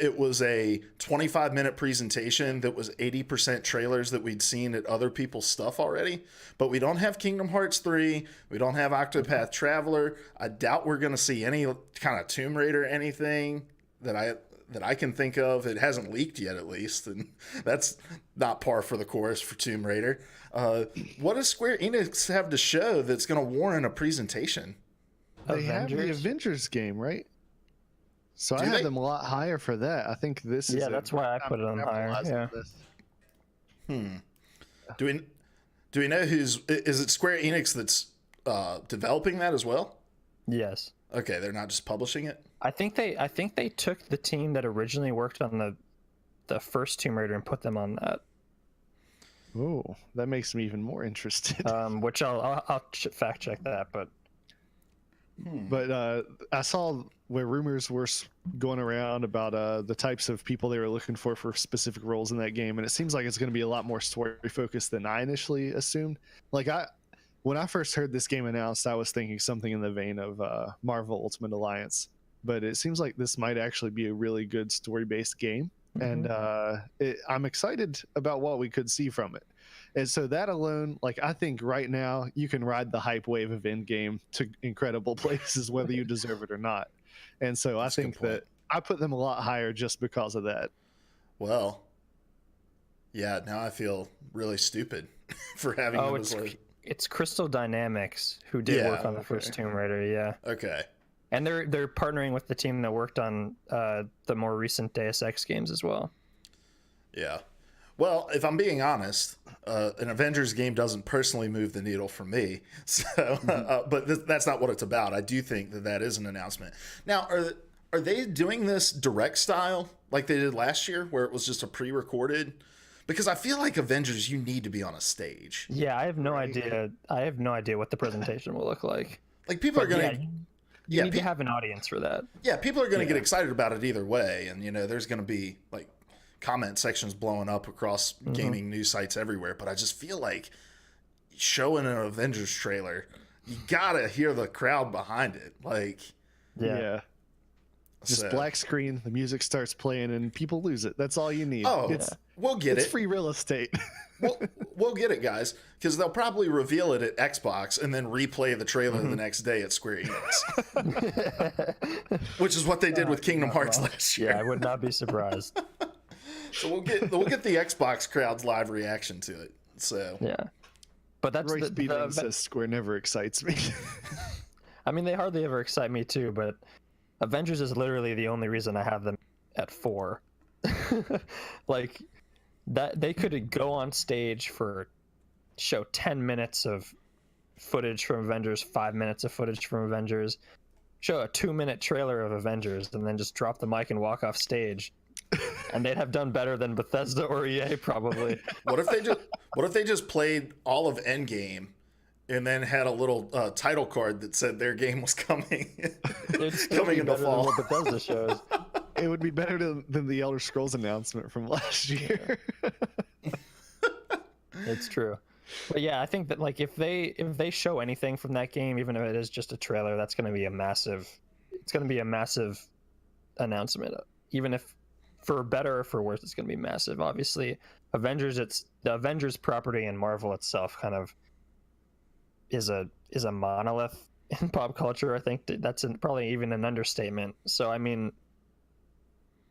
It was a 25-minute presentation that was 80% trailers that we'd seen at other people's stuff already. But we don't have Kingdom Hearts 3. We don't have Octopath Traveler. I doubt we're going to see any kind of Tomb Raider anything that I can think of. It hasn't leaked yet, at least. And that's not par for the course for Tomb Raider. What does Square Enix have to show that's going to warrant a presentation? They have the Avengers game, right? So I had them a lot higher for that. I think this is... Yeah, that's why I put it on higher. Yeah. Do Do we know is it Square Enix that's developing that as well? Yes. Okay, they're not just publishing it. I think they took the team that originally worked on the first Tomb Raider and put them on that. Oh, that makes me even more interested. Which I'll fact check that, but. But I saw where rumors were going around about the types of people they were looking for specific roles in that game, and it seems like it's going to be a lot more story focused than I initially assumed. Like when I first heard this game announced, I was thinking something in the vein of Marvel Ultimate Alliance, but it seems like this might actually be a really good story-based game, and I'm excited about what we could see from it. And so that alone, like, I think right now you can ride the hype wave of Endgame to incredible places, whether you deserve it or not. And so I think that I put them a lot higher just because of that. Well, yeah, now I feel really stupid for having them as low. It's Crystal Dynamics who did work on the first Tomb Raider, yeah. Okay. And they're partnering with the team that worked on the more recent Deus Ex games as well. Yeah. Well, if I'm being honest, an Avengers game doesn't personally move the needle for me. So, but that's not what it's about. I do think that is an announcement. Now, are they doing this direct style like they did last year, where it was just a pre-recorded? Because I feel like Avengers, you need to be on a stage. Yeah, I have no idea. I have no idea what the presentation will look like. Like people are going to. You need to have an audience for that. Yeah, people are going to get excited about it either way, and there's going to be like comment sections blowing up across gaming news sites everywhere. But I just feel like showing an Avengers trailer, you gotta hear the crowd behind it. Like, yeah. Just black screen, the music starts playing, and people lose it. That's all you need. Oh, we'll get it. It's free real estate. We'll get it, guys, because they'll probably reveal it at Xbox and then replay the trailer the next day at Square Enix, which is what they did with Kingdom Hearts last year. Yeah, I would not be surprised. So we'll get the Xbox crowd's live reaction to it. So yeah, but that's Royce Beaton says Square never excites me. I mean, they hardly ever excite me too, but Avengers is literally the only reason I have them at 4. Like that, they could go on stage show 10 minutes of footage from Avengers, 5 minutes of footage from Avengers, show a 2-minute trailer of Avengers, and then just drop the mic and walk off stage. And they'd have done better than Bethesda or EA probably. What if they just played all of Endgame and then had a little title card that said their game was coming coming in the fall? Than what Bethesda shows. It would be better than the Elder Scrolls announcement from last year. It's true. But yeah, I think that like if they show anything from that game, even if it is just a trailer, it's going to be a massive announcement. Even if for better or for worse, it's going to be massive. Obviously, Avengers, it's the Avengers property, and Marvel itself kind of is a monolith in pop culture. I think that's probably even an understatement. So I mean,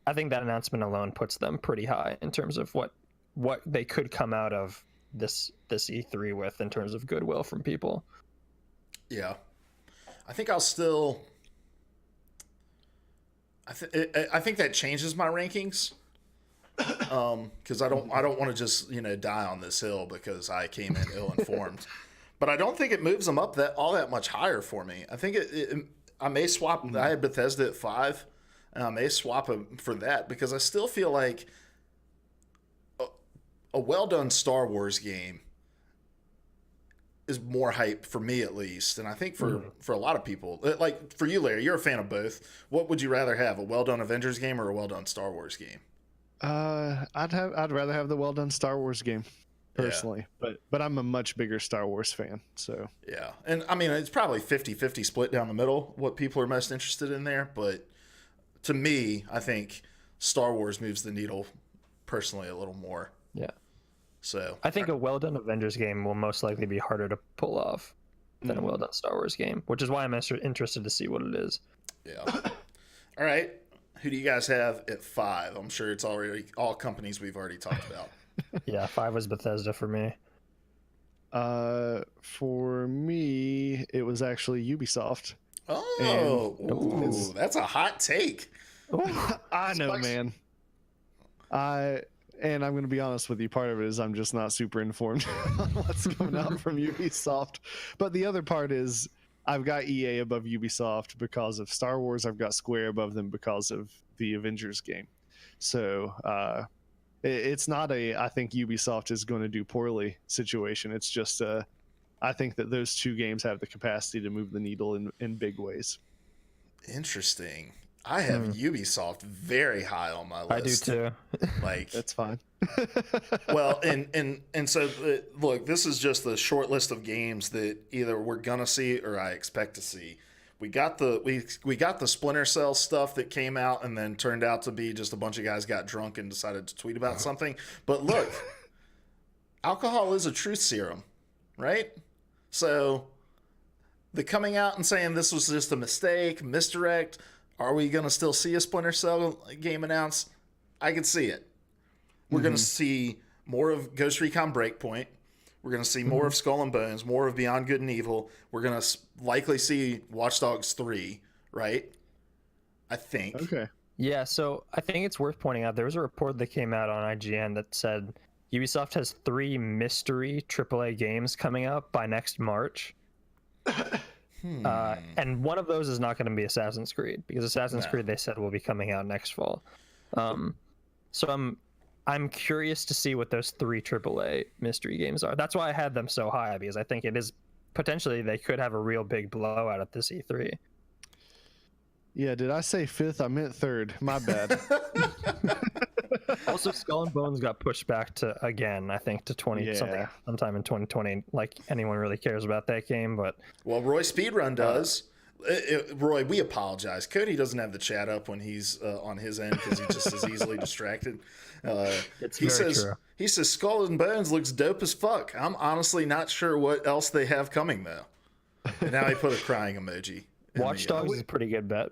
I think that announcement alone puts them pretty high in terms of what they could come out of this E3 with in terms of goodwill from people. Yeah, I think I'll still. I think that changes my rankings, because I don't want to just die on this hill because I came in ill-informed. But I don't think it moves them up all that much higher for me. I think I may swap. I had Bethesda at 5, and I may swap them for that because I still feel like a well-done Star Wars game is more hype for me, at least, and I think for a lot of people. Like for you, Larry, you're a fan of both. What would you rather have, a well-done Avengers game or a well-done Star Wars game? I'd rather have the well-done Star Wars game personally, but I'm a much bigger Star Wars fan, so yeah. And I mean, it's probably 50-50 split down the middle what people are most interested in there, but to me, I think Star Wars moves the needle personally a little more. Yeah. So I think a well-done Avengers game will most likely be harder to pull off than a well-done Star Wars game, which is why I'm interested to see what it is. Yeah. All right. Who do you guys have at 5? I'm sure it's already all companies we've already talked about. Yeah, 5 was Bethesda for me. For me, it was actually Ubisoft. Oh, that's a hot take. I know, man. And I'm going to be honest with you, part of it is I'm just not super informed on what's coming out from Ubisoft. But the other part is I've got EA above Ubisoft because of Star Wars. I've got Square above them because of the Avengers game. So it's not I think Ubisoft is going to do poorly situation. It's just I think that those two games have the capacity to move the needle in big ways. Interesting. I have Ubisoft very high on my list. I do too. Like That's fine. well, and so look, this is just the short list of games that either we're gonna see or I expect to see. We got the Splinter Cell stuff that came out and then turned out to be just a bunch of guys got drunk and decided to tweet about something. But look, alcohol is a truth serum, right? So the coming out and saying this was just a mistake, misdirect. Are we going to still see a Splinter Cell game announced? I could see it. We're going to see more of Ghost Recon Breakpoint. We're going to see more of Skull and Bones, more of Beyond Good and Evil. We're going to likely see Watch Dogs 3, right? I think. Okay. Yeah, so I think it's worth pointing out there was a report that came out on IGN that said Ubisoft has 3 mystery AAA games coming out by next March. And one of those is not going to be Assassin's Creed because Assassin's Creed they said will be coming out next fall. So I'm curious to see what those 3 AAA mystery games are. That's why I had them so high, because I think it is potentially they could have a real big blowout at this E3. Yeah, did I say 5th? I meant 3rd. My bad. Also, Skull and Bones got pushed back to again, I think, to something sometime in 2020. Like anyone really cares about that game, but well, Roy Speedrun does. Roy, we apologize. Cody doesn't have the chat up when he's on his end because he just is easily distracted. He says Skull and Bones looks dope as fuck. I'm honestly not sure what else they have coming though. And now he put a crying emoji. Watch Dogs is a pretty good bet.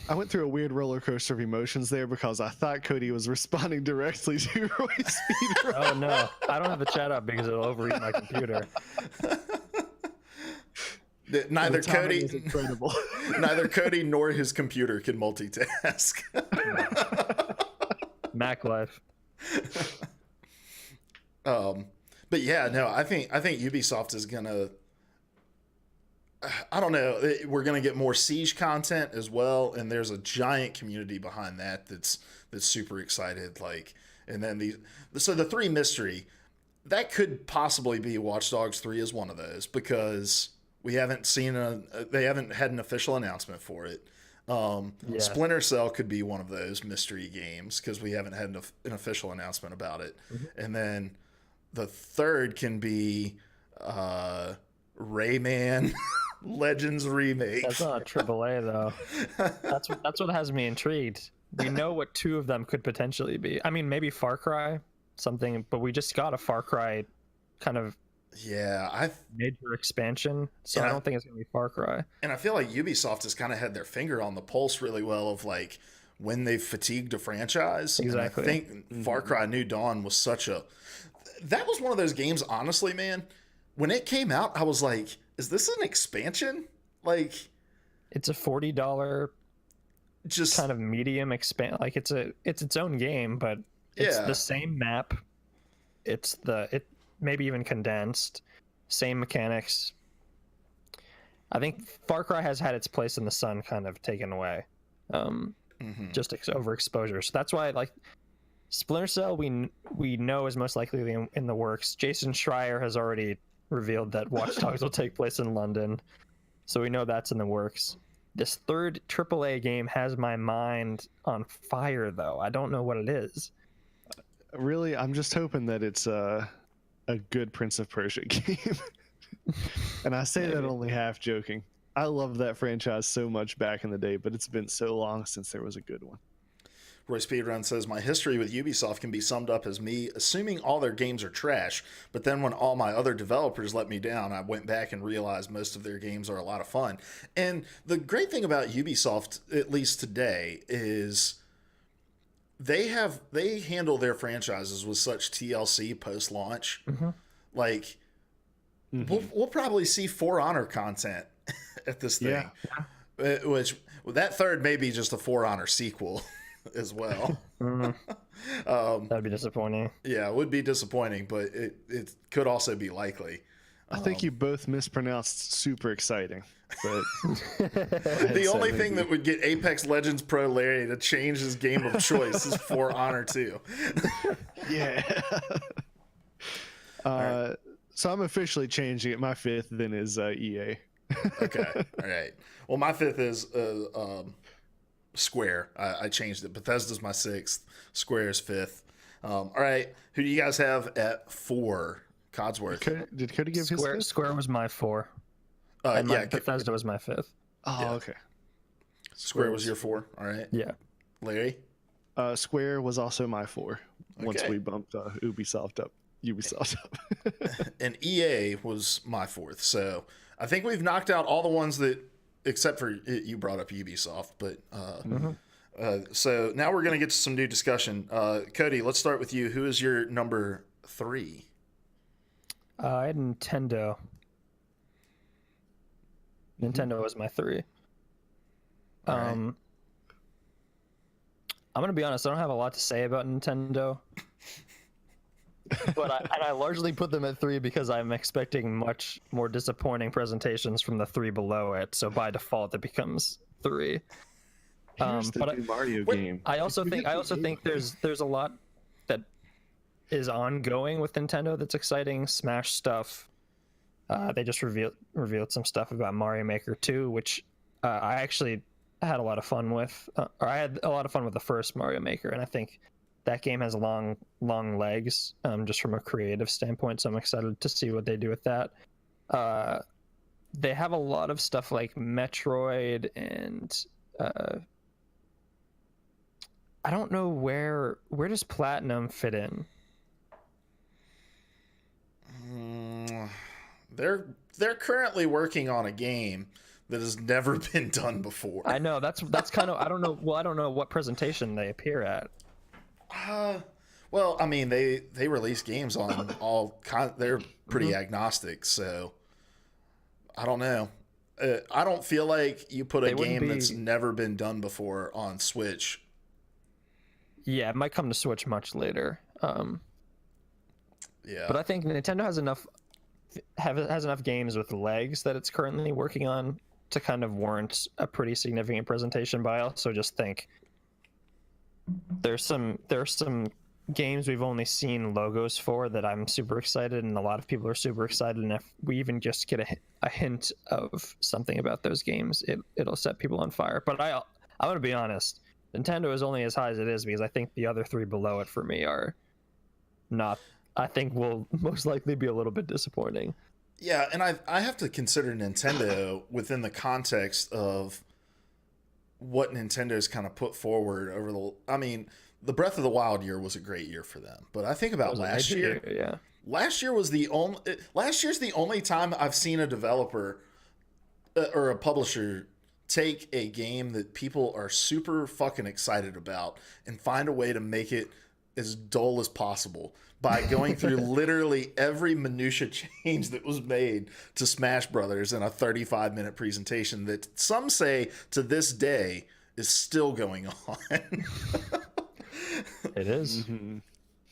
I went through a weird roller coaster of emotions there because I thought Cody was responding directly to Roy Speedrun. Oh no, I don't have the chat up because it'll overheat my computer. Neither Cody nor his computer can multitask. Mac life. But yeah, no, I think Ubisoft is gonna. I don't know. We're gonna get more Siege content as well, and there's a giant community behind that that's super excited. Like, and then the 3 mystery that could possibly be Watch Dogs 3 is one of those because we haven't seen they haven't had an official announcement for it. Splinter Cell could be one of those mystery games because we haven't had an official announcement about it. And then the 3rd can be Rayman Legends Remake. That's not a AAA though. That's what has me intrigued. We know what 2 of them could potentially be. I mean, maybe Far Cry, something, but we just got a Far Cry kind of major expansion, so I don't think it's gonna be Far Cry. And I feel like Ubisoft has kind of had their finger on the pulse really well of like when they've fatigued a franchise. Exactly. And I think Far Cry New Dawn was that was one of those games, honestly, man. When it came out, I was like, is this an expansion? Like, it's a $40 just kind of medium expand. Like it's its own game, but it's the same map. It maybe even condensed, same mechanics. I think Far Cry has had its place in the sun kind of taken away, just overexposure. So that's why, like, Splinter Cell, we know is most likely in the works. Jason Schreier has already revealed that Watch Dogs will take place in London, so we know that's in the works. This 3rd AAA game has my mind on fire, though. I don't know what it is. Really, I'm just hoping that it's a good Prince of Persia game. And I say that only half joking. I love that franchise so much back in the day, but it's been so long since there was a good one. Roy Speedrun says, my history with Ubisoft can be summed up as me assuming all their games are trash, but then when all my other developers let me down, I went back and realized most of their games are a lot of fun. And the great thing about Ubisoft, at least today, is they handle their franchises with such TLC post-launch. Like, we'll probably see For Honor content at this thing. Which that 3rd may be just a For Honor sequel. as well. That'd be disappointing. Yeah, it would be disappointing, but it could also be likely. I think you both mispronounced super exciting. But The only thing that would get Apex Legends Pro Larry to change his game of choice is For Honor 2. Yeah. So I'm officially changing it. My fifth then is EA. Okay. All right. Well, my fifth is Square. I changed it. Bethesda's my sixth. Square is fifth. All right. Who do you guys have at 4? Codsworth. Did Cody give his fifth? Square was my 4. Yeah. Bethesda was my 5th. Oh, Yeah. okay. Square was your 4. All right. Yeah. Larry. Square was also my 4. Once Okay. we bumped Ubisoft up. And EA was my 4th. So I think we've knocked out all the ones that, except for you brought up Ubisoft. But so now we're going to get to some new discussion. Cody, let's start with you. Who is your number 3? I had Nintendo. Nintendo was my 3. All right. I'm gonna be honest. I don't have a lot to say about Nintendo, but I largely put them at 3 because I'm expecting much more disappointing presentations from the 3 below it. So by default, it becomes 3. Here's the new Mario game. I also think there's a lot that is ongoing with Nintendo that's exciting. Smash stuff. They just revealed some stuff about Mario Maker 2, which I actually had a lot of fun with. Or I had a lot of fun with the first Mario Maker, and I think that game has long legs, just from a creative standpoint. So I'm excited to see what they do with that. They have a lot of stuff like Metroid, and I don't know where does Platinum fit in. They're currently working on a game that has never been done before. I know that's kind of I don't know. Well, I don't know what presentation they appear at. Well, I mean, they release games on all kind. They're pretty agnostic, so I don't know. I don't feel like you put a game that's never been done before on Switch. Yeah, it might come to Switch much later. Yeah, but I think Nintendo has enough games with legs that it's currently working on to kind of warrant a pretty significant presentation. But I also just think there's some games we've only seen logos for that I'm super excited, and a lot of people are super excited. And if we even just get a hint of something about those games, it'll set people on fire. But I'm gonna be honest, Nintendo is only as high as it is because I think the other 3 below it for me are not. I think will most likely be a little bit disappointing. Yeah, and I have to consider Nintendo within the context of what Nintendo's kind of put forward over the. I mean, the Breath of the Wild year was a great year for them, but I think about last year. Yeah, last year's the only time I've seen a developer or a publisher take a game that people are super fucking excited about and find a way to make it as dull as possible by going through literally every minutia change that was made to Smash Brothers in a 35-minute presentation that some say to this day is still going on. It is.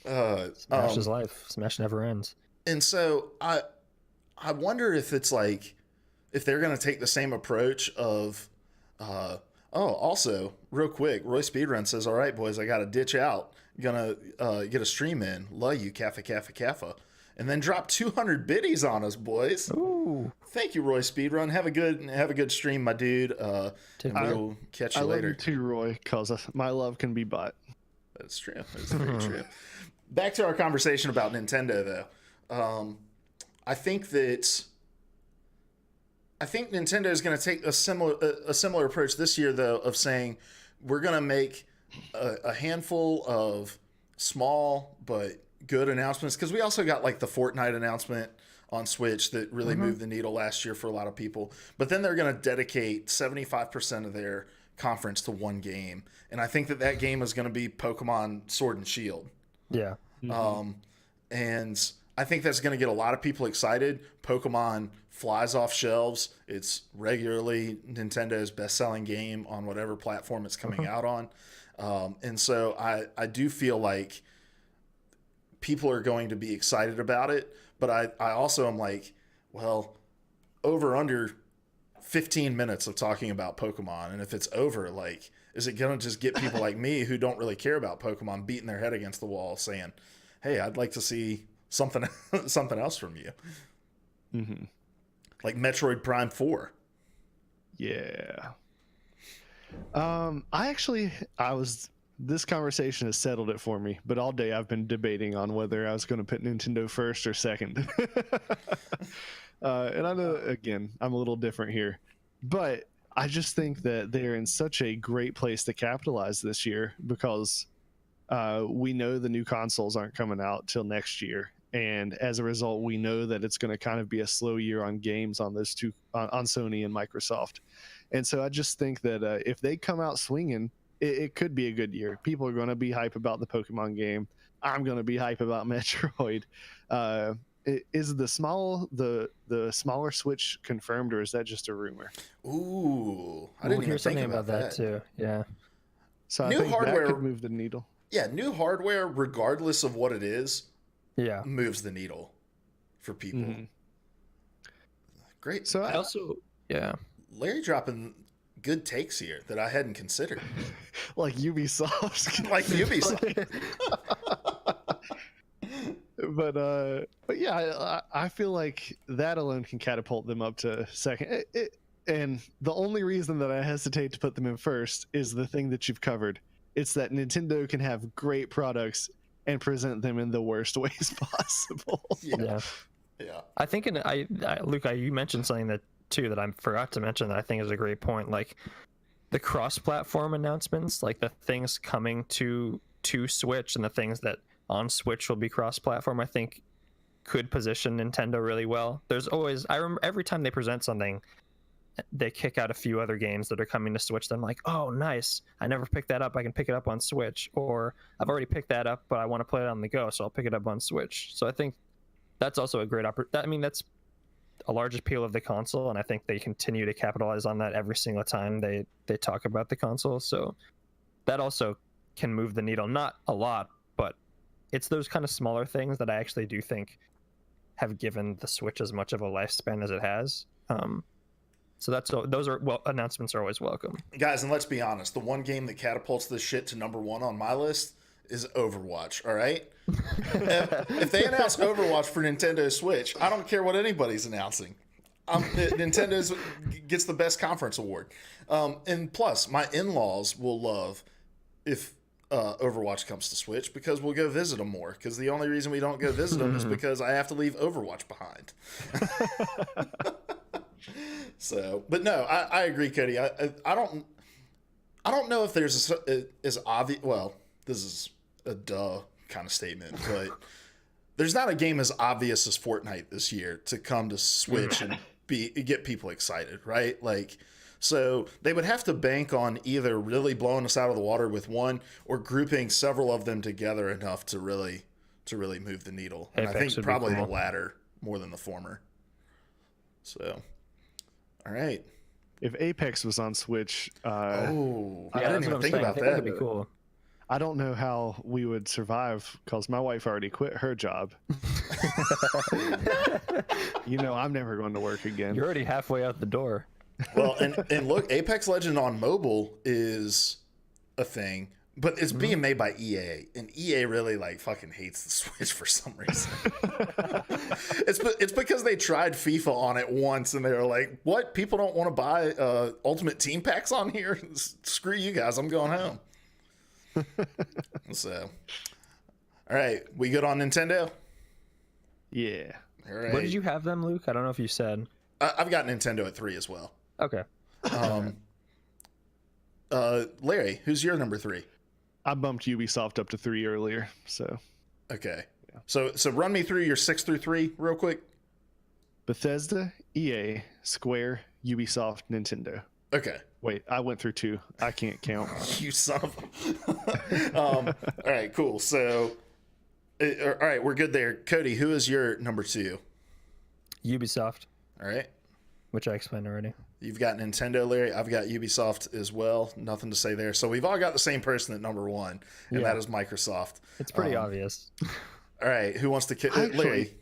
Smash is life. Smash never ends. And so I wonder if it's like, if they're going to take the same approach of, also real quick, Roy Speedrun says, all right, boys, I got to ditch out. Gonna get a stream in. Love you, Kaffa. And then drop 200 biddies on us, boys. Ooh. Thank you, Roy Speedrun. Have a good stream, my dude. We'll catch you later. I love you too, Roy, because my love can be bought. That's true. That's very true. Back to our conversation about Nintendo, though. I think Nintendo is going to take a similar approach this year, though, of saying we're going to make a handful of small but good announcements, because we also got like the Fortnite announcement on Switch that really moved the needle last year for a lot of people. But then they're going to dedicate 75% of their conference to one game, and I think that game is going to be Pokemon Sword and Shield. Yeah. And I think that's going to get a lot of people excited. Pokemon flies off shelves. It's regularly Nintendo's best-selling game on whatever platform it's coming out on. And so I do feel like people are going to be excited about it. But I also am like, well, under 15 minutes of talking about Pokemon. And if it's over, like, is it going to just get people like me who don't really care about Pokemon beating their head against the wall saying, hey, I'd like to see something else from you. Mm-hmm. Like Metroid Prime 4. Yeah. This conversation has settled it for me, but all day I've been debating on whether I was going to put Nintendo first or second. And I know, again, I'm a little different here, but I just think that they're in such a great place to capitalize this year because we know the new consoles aren't coming out till next year. And as a result, we know that it's going to kind of be a slow year on games on those two, on Sony and Microsoft. And so I just think that if they come out swinging, it could be a good year. People are going to be hype about the Pokemon game. I'm going to be hype about Metroid. Is the smaller Switch confirmed, or is that just a rumor? Ooh, I didn't even think about that too. Yeah. So I New think hardware that could move the needle. Yeah, new hardware, regardless of what it is, Yeah. moves the needle for people. Mm-hmm. Great. So I also, yeah. Larry dropping good takes here that I hadn't considered. like Ubisoft. Like Ubisoft. But yeah, I feel like that alone can catapult them up to second. And the only reason that I hesitate to put them in first is the thing that you've covered. It's that Nintendo can have great products and present them in the worst ways possible. Yeah. I think Luke, you mentioned something that too that I forgot to mention that I think is a great point. Like the cross-platform announcemements, like the things coming to Switch and the things that on Switch will be cross-platform, I think could position Nintendo really well. There's always, I remember every time they present something, they kick out a few other games that are coming to Switch. I'm like, oh, nice. I never picked that up. I can pick it up on Switch. Or I've already picked that up, but I want to play it on the go, so I'll pick it up on Switch. So I think that's also a great opportunity. I mean, that's a large appeal of the console, and I think they continue to capitalize on that every single time they talk about the console. So that also can move the needle. Not a lot, but it's those kind of smaller things that I actually do think have given the Switch as much of a lifespan as it has. So those are announcements are always welcome, guys. And let's be honest, the one game that catapults this shit to number one on my list is Overwatch. All right, if they announce Overwatch for Nintendo Switch, I don't care what anybody's announcing. Nintendo's gets the best conference award, and plus my in-laws will love if Overwatch comes to Switch because we'll go visit them more. Because the only reason we don't go visit them is because I have to leave Overwatch behind. So, but no, I agree, Cody. I don't know if there's as obvious. Well, this is a duh kind of statement, but there's not a game as obvious as Fortnite this year to come to Switch and get people excited, right? Like, so they would have to bank on either really blowing us out of the water with one or grouping several of them together enough to really move the needle. And Apex I think probably cool. the latter more than the former. So, all right. If Apex was on Switch, I didn't even think about I think that. that'd be cool. I don't know how we would survive because my wife already quit her job. I'm never going to work again. You're already halfway out the door. Well, and look, Apex Legend on mobile is a thing, but it's being made by EA, and EA really fucking hates the Switch for some reason. It's because they tried FIFA on it once, and they were like, "What? People don't want to buy Ultimate Team packs on here? Screw you guys! I'm going home." So, all right, we good on Nintendo? Yeah. All right. Where did you have them, Luke? I don't know if you said. I've got Nintendo at 3 as well. Okay. Larry, who's your number 3? I bumped Ubisoft up to 3 earlier, so. Okay. Yeah. So run me through your 6 through 3 real quick. Bethesda, EA, Square, Ubisoft, Nintendo. Okay. Wait, I went through 2. I can't count. You son of a... All right, cool. So All right, we're good there. Cody, who is your number 2? Ubisoft, All right. which I explained already. You've got Nintendo, Larry. I've got Ubisoft as well. Nothing to say there. So we've all got the same person at number 1, and that is Microsoft. It's pretty obvious. All right, who wants to Larry,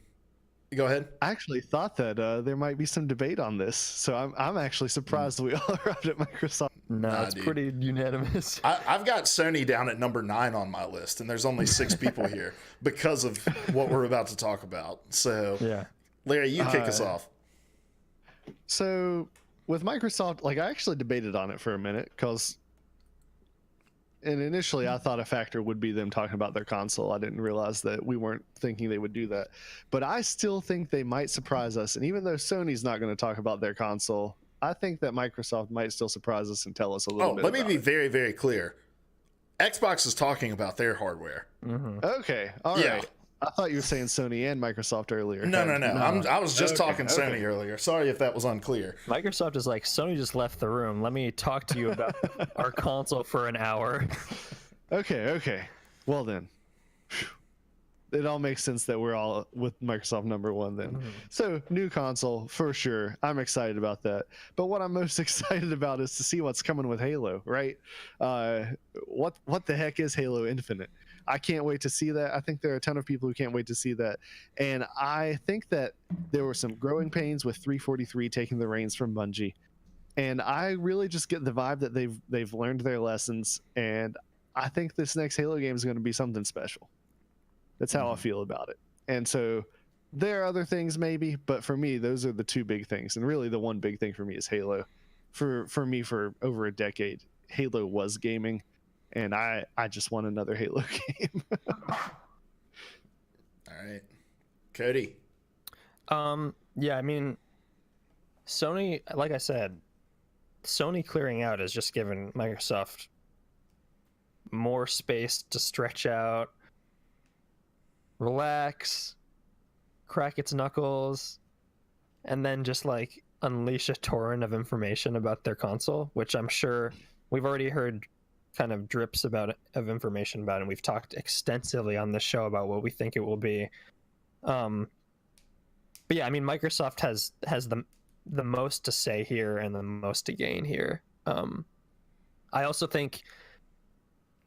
go ahead. I actually thought that there might be some debate on this, so I'm actually surprised we all arrived at Microsoft. No, Nah, it's dude. pretty unanimous. I've got Sony down at number 9 on my list, and there's only 6 people here because of what we're about to talk about. So, Yeah. Larry, you kick us off. So with Microsoft, like I actually debated on it for a minute and initially I thought a factor would be them talking about their console. I didn't realize that we weren't thinking they would do that, but I still think they might surprise us. And even though Sony's not going to talk about their console, I think that Microsoft might still surprise us and tell us a little bit. Let me about be it. very, very clear. Xbox is talking about their hardware. Okay. All Yeah. right. I thought you were saying Sony and Microsoft earlier. No. I was just talking Okay. Sony earlier. Sorry if that was unclear. Microsoft is like, Sony just left the room. Let me talk to you about our console for an hour. Okay. Well then. It all makes sense that we're all with Microsoft number 1 then. So new console for sure. I'm excited about that. But what I'm most excited about is to see what's coming with Halo, right? What the heck is Halo Infinite? I can't wait to see that. I think there are a ton of people who can't wait to see that. And I think that there were some growing pains with 343 taking the reins from Bungie. And I really just get the vibe that they've learned their lessons, and I think this next Halo game is going to be something special. That's how I feel about it. And so there are other things maybe, but for me, those are the 2 big things. And really the one big thing for me is Halo. For me, for over a decade, Halo was gaming, and I just want another Halo game. All right. Cody. Yeah, I mean, Sony, like I said, Sony clearing out has just given Microsoft more space to stretch out, relax, crack its knuckles, and then just like unleash a torrent of information about their console, which I'm sure we've already heard kind of drips of information about it, and we've talked extensively on this show about what we think it will be. But yeah, I mean, Microsoft has the most to say here and the most to gain here. I also think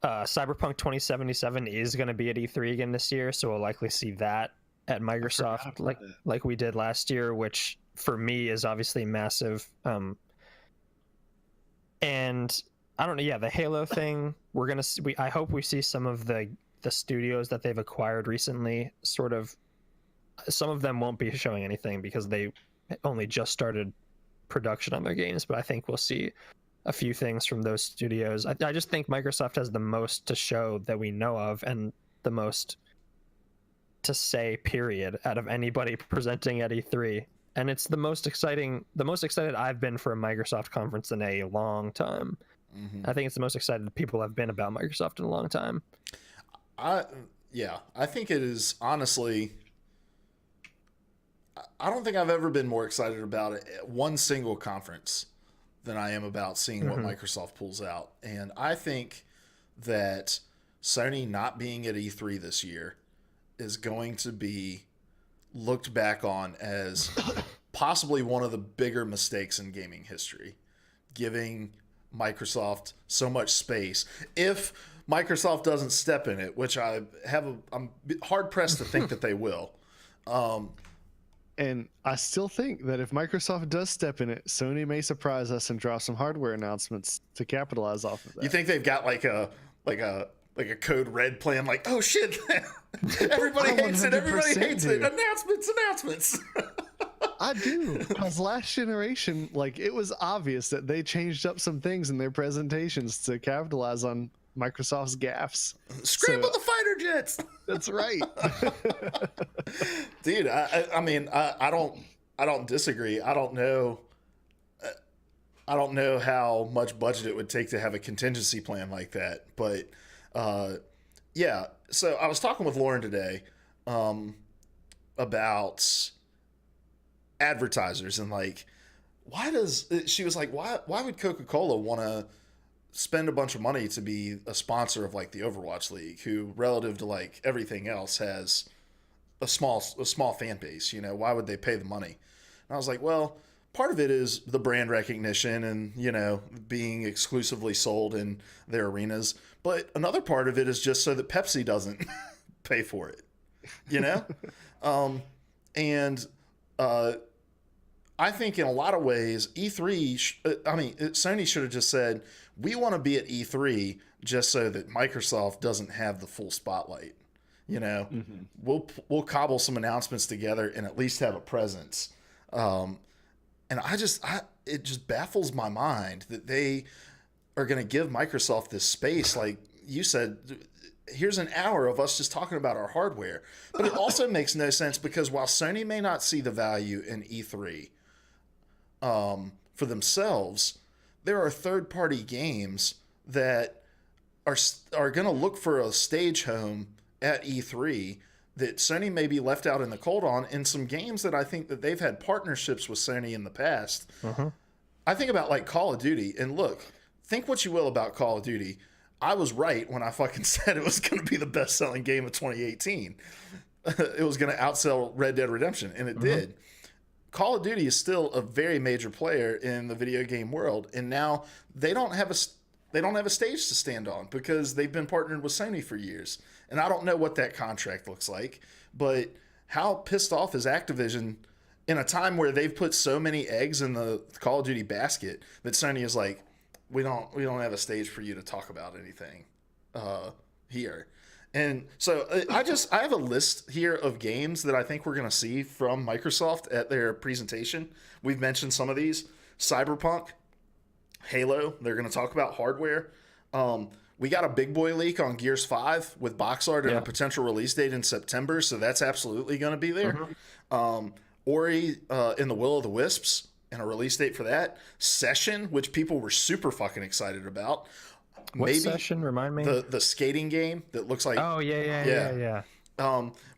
Cyberpunk 2077 is going to be at E3 again this year, so we'll likely see that at Microsoft like we did last year, which for me is obviously massive. And I don't know, yeah, the Halo thing, we're gonna see, I hope we see some of the studios that they've acquired recently. Sort of, some of them won't be showing anything because they only just started production on their games, but I think we'll see a few things from those studios. I just think Microsoft has the most to show that we know of, and the most to say, period, out of anybody presenting at E3. And it's the most excited I've been for a Microsoft conference in a long time. I think it's the most excited people have been about Microsoft in a long time. I think it is, honestly, I don't think I've ever been more excited about it at one single conference than I am about seeing what Microsoft pulls out. And I think that Sony not being at E3 this year is going to be looked back on as possibly one of the bigger mistakes in gaming history, giving Microsoft so much space. If Microsoft doesn't step in it, which I'm hard pressed to think that they will. And I still think that if Microsoft does step in it, Sony may surprise us and drop some hardware announcements to capitalize off of that. You think they've got like a code red plan? Like, oh shit, everybody hates it. Everybody 100% hates it. Announcements. I do, because last generation, like, it was obvious that they changed up some things in their presentations to capitalize on Microsoft's gaffes. Scramble the fighter jets. That's right. Dude, I mean, I don't disagree. I don't know how much budget it would take to have a contingency plan like that. But yeah, so I was talking with Lauren today about advertisers, and like, she was like, why would Coca-Cola want to spend a bunch of money to be a sponsor of like the Overwatch League, who relative to like everything else has a small fan base. You know, why would they pay the money? And I was like, well, part of it is the brand recognition and, you know, being exclusively sold in their arenas. But another part of it is just so that Pepsi doesn't pay for it, you know? I think in a lot of ways, Sony should have just said, we want to be at E3 just so that Microsoft doesn't have the full spotlight. You know, we'll cobble some announcements together and at least have a presence. And it just baffles my mind that they are going to give Microsoft this space. Like you said, here's an hour of us just talking about our hardware. But it also makes no sense because while Sony may not see the value in E3 for themselves, there are third-party games that are going to look for a stage home at E3 that Sony may be left out in the cold on, in some games that I think that they've had partnerships with Sony in the past. I think about like Call of Duty, and look, think what you will about Call of Duty. I was right when I fucking said it was going to be the best-selling game of 2018. It was going to outsell Red Dead Redemption, and it did. Call of Duty is still a very major player in the video game world, and now they don't have a stage to stand on because they've been partnered with Sony for years. And I don't know what that contract looks like, but how pissed off is Activision in a time where they've put so many eggs in the Call of Duty basket that Sony is like, we don't have a stage for you to talk about anything here. And so I have a list here of games that I think we're going to see from Microsoft at their presentation. We've mentioned some of these. Cyberpunk, Halo, they're going to talk about hardware. We got a big boy leak on Gears 5 with box art and a potential release date in September, so that's absolutely going to be there. Ori in the Will of the Wisps and a release date for that. Session, which people were super fucking excited about. What Session? Remind me. The skating game that looks like... Oh, yeah.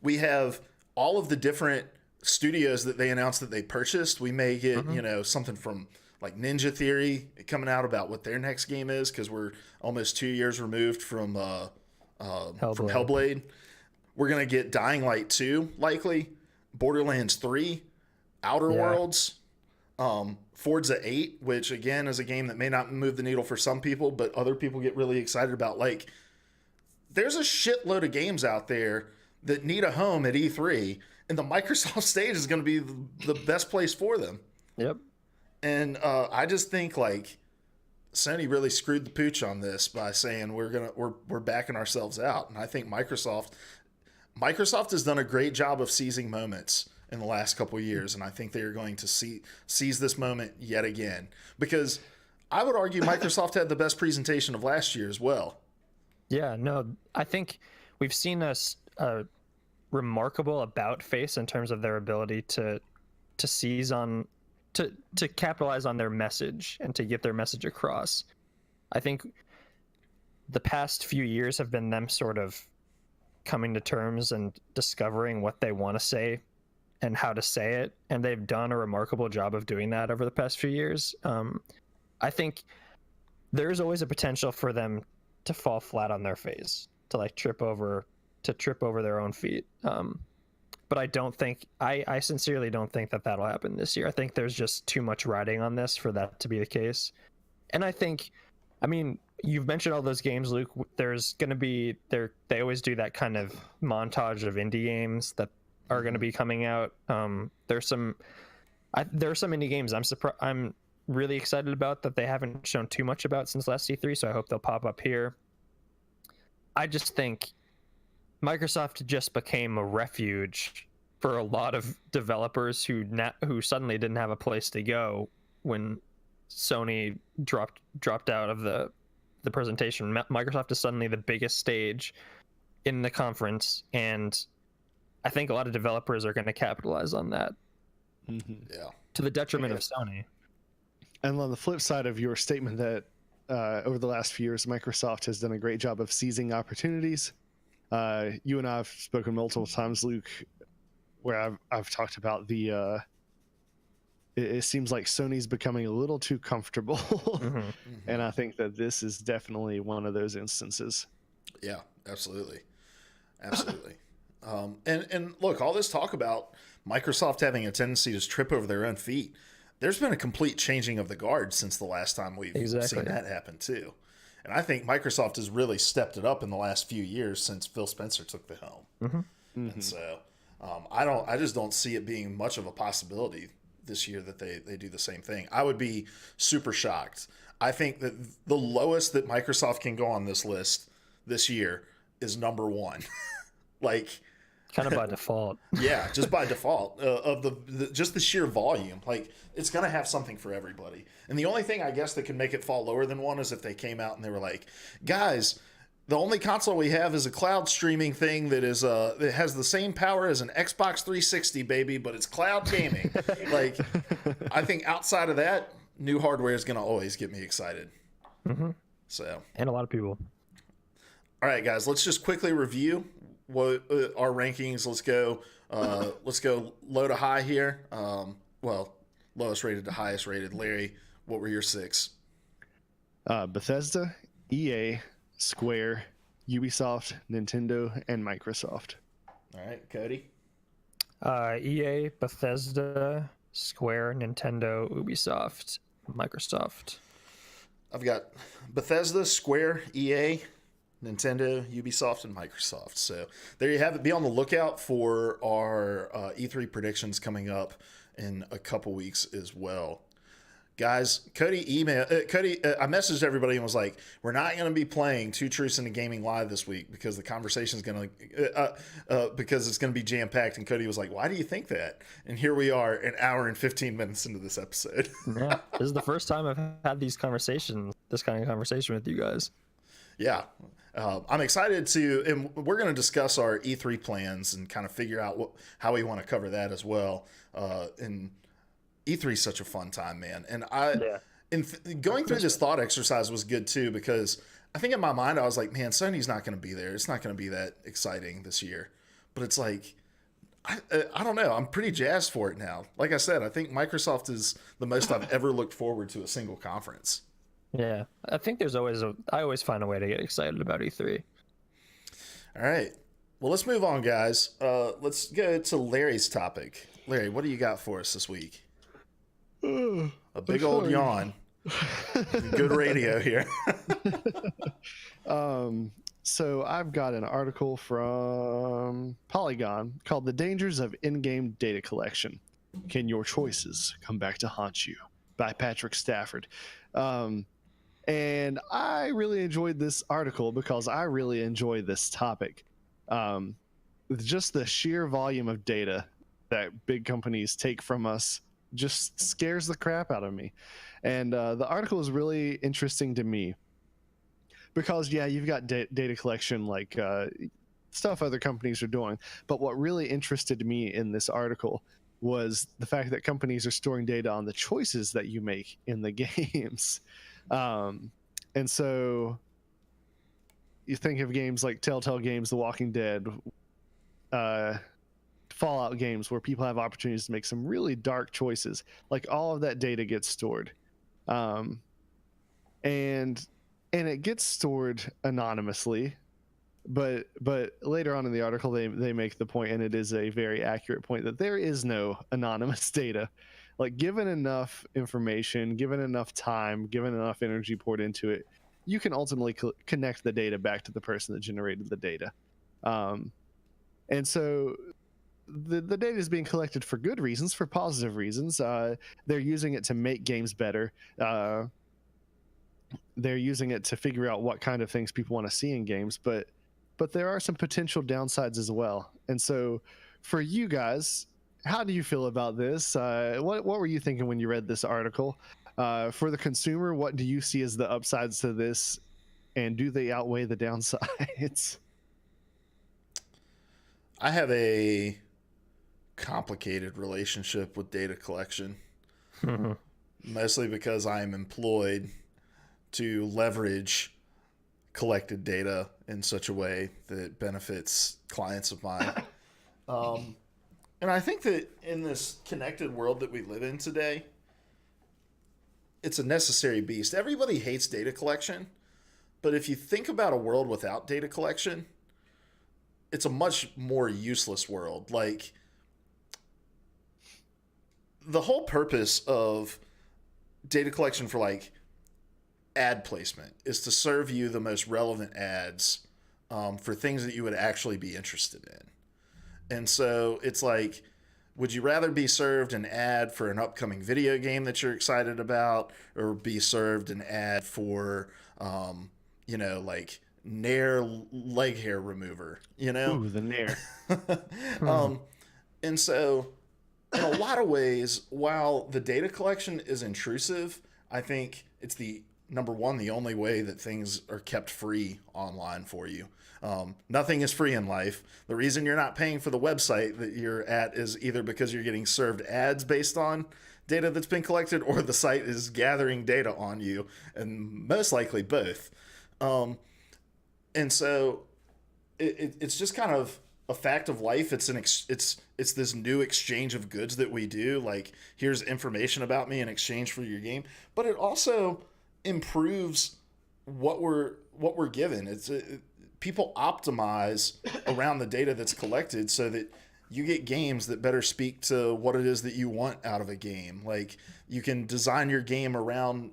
We have all of the different studios that they announced that they purchased. We may get, something from like Ninja Theory coming out about what their next game is, because we're almost 2 years removed from Hellblade. We're going to get Dying Light 2, likely. Borderlands 3. Outer Worlds. Forza 8, which again is a game that may not move the needle for some people, but other people get really excited about. Like, there's a shitload of games out there that need a home at E3, and the Microsoft stage is going to be the best place for them. Yep. And I just think like Sony really screwed the pooch on this by saying we're backing ourselves out, and I think Microsoft has done a great job of seizing moments in the last couple of years, and I think they are going to seize this moment yet again, because I would argue Microsoft had the best presentation of last year as well. Yeah, no, I think we've seen a remarkable about face in terms of their ability to seize on, to capitalize on their message and to get their message across. I think the past few years have been them sort of coming to terms and discovering what they want to say and how to say it, and they've done a remarkable job of doing that over the past few years. I think there's always a potential for them to fall flat on their face, to like trip over their own feet. But I don't think, I sincerely don't think that that'll happen this year. I think there's just too much riding on this for that to be the case. And I think, I mean, you've mentioned all those games, Luke. There's going to be, they always do that kind of montage of indie games that are going to be coming out. There's some indie games I'm really excited about that they haven't shown too much about since last E3, so I hope they'll pop up here. I just think Microsoft just became a refuge for a lot of developers who suddenly didn't have a place to go when Sony dropped out of the presentation. Microsoft is suddenly the biggest stage in the conference, and I think a lot of developers are going to capitalize on that. To the detriment of Sony. And on the flip side of your statement that over the last few years, Microsoft has done a great job of seizing opportunities. You and I have spoken multiple times, Luke, where I've talked about the it seems like Sony's becoming a little too comfortable. And I think that this is definitely one of those instances. Yeah, absolutely. Absolutely. And look, all this talk about Microsoft having a tendency to trip over their own feet, there's been a complete changing of the guard since the last time we've seen that happen too. And I think Microsoft has really stepped it up in the last few years since Phil Spencer took the helm. And so I just don't see it being much of a possibility this year that they do the same thing. I would be super shocked. I think that the lowest that Microsoft can go on this list this year is number 1. Like, kind of by default. Yeah, just by default of just the sheer volume. Like, it's going to have something for everybody. And the only thing I guess that could make it fall lower than 1 is if they came out and they were like, guys, the only console we have is a cloud streaming thing that is that has the same power as an Xbox 360, baby, but it's cloud gaming. Like, I think outside of that, new hardware is going to always get me excited. So, and a lot of people. All right, guys, let's just quickly review what our rankings. Let's go low to high here. Well, lowest rated to highest rated. Larry, what were your 6? Bethesda, EA, Square, Ubisoft, Nintendo, and Microsoft. All right, Cody. EA, Bethesda, Square, Nintendo, Ubisoft, Microsoft. I've got Bethesda, Square, EA, Nintendo, Ubisoft, and Microsoft. So there you have it. Be on the lookout for our E3 predictions coming up in a couple weeks as well. Guys, Cody, I messaged everybody and was like, we're not going to be playing Two Truths and a Gaming Live this week because the conversation is going to, because it's going to be jam-packed. And Cody was like, why do you think that? And here we are, an hour and 15 minutes into this episode. Yeah, this is the first time I've had this kind of conversation with you guys. Yeah. I'm excited to, and we're going to discuss our E3 plans and kind of figure out how we want to cover that as well. And E3 is such a fun time, man. And going through this thought exercise was good too, because I think in my mind, I was like, man, Sony's not going to be there. It's not going to be that exciting this year, but it's like, I don't know. I'm pretty jazzed for it now. Like I said, I think Microsoft is the most I've ever looked forward to a single conference. Yeah, I think I always find a way to get excited about E3. All right. Well, let's move on, guys. Let's go to Larry's topic. Larry, what do you got for us this week? A big old yawn. Good radio here. So I've got an article from Polygon called "The Dangers of In-Game Data Collection. Can Your Choices Come Back to Haunt You?" by Patrick Stafford. And I really enjoyed this article because I really enjoy this topic. Just the sheer volume of data that big companies take from us just scares the crap out of me. And the article is really interesting to me because, yeah, you've got data collection like stuff other companies are doing. But what really interested me in this article was the fact that companies are storing data on the choices that you make in the games. And so you think of games like Telltale Games, The Walking Dead, Fallout games where people have opportunities to make some really dark choices. Like, all of that data gets stored. And it gets stored anonymously. But later on in the article, they make the point, and it is a very accurate point, that there is no anonymous data. Like, given enough information, given enough time, given enough energy poured into it, you can ultimately connect the data back to the person that generated the data. And so the data is being collected for good reasons, for positive reasons. They're using it to make games better. They're using it to figure out what kind of things people want to see in games, but there are some potential downsides as well. And so for you guys, how do you feel about this? What were you thinking when you read this article? For the consumer, what do you see as the upsides to this, and do they outweigh the downsides? I have a complicated relationship with data collection, mostly because I am employed to leverage collected data in such a way that benefits clients of mine. And I think that in this connected world that we live in today, it's a necessary beast. Everybody hates data collection, but if you think about a world without data collection, it's a much more useless world. Like, the whole purpose of data collection for like ad placement is to serve you the most relevant ads for things that you would actually be interested in. And so it's like, would you rather be served an ad for an upcoming video game that you're excited about, or be served an ad for, like Nair leg hair remover, Ooh, the Nair. And so in a lot of ways, while the data collection is intrusive, I think it's the only way that things are kept free online for you. Nothing is free in life. The reason you're not paying for the website that you're at is either because you're getting served ads based on data that's been collected, or the site is gathering data on you, and most likely both. And so it's just kind of a fact of life. It's this new exchange of goods that we do. Like, here's information about me in exchange for your game, but it also improves what we're given. People optimize around the data that's collected so that you get games that better speak to what it is that you want out of a game. Like, you can design your game around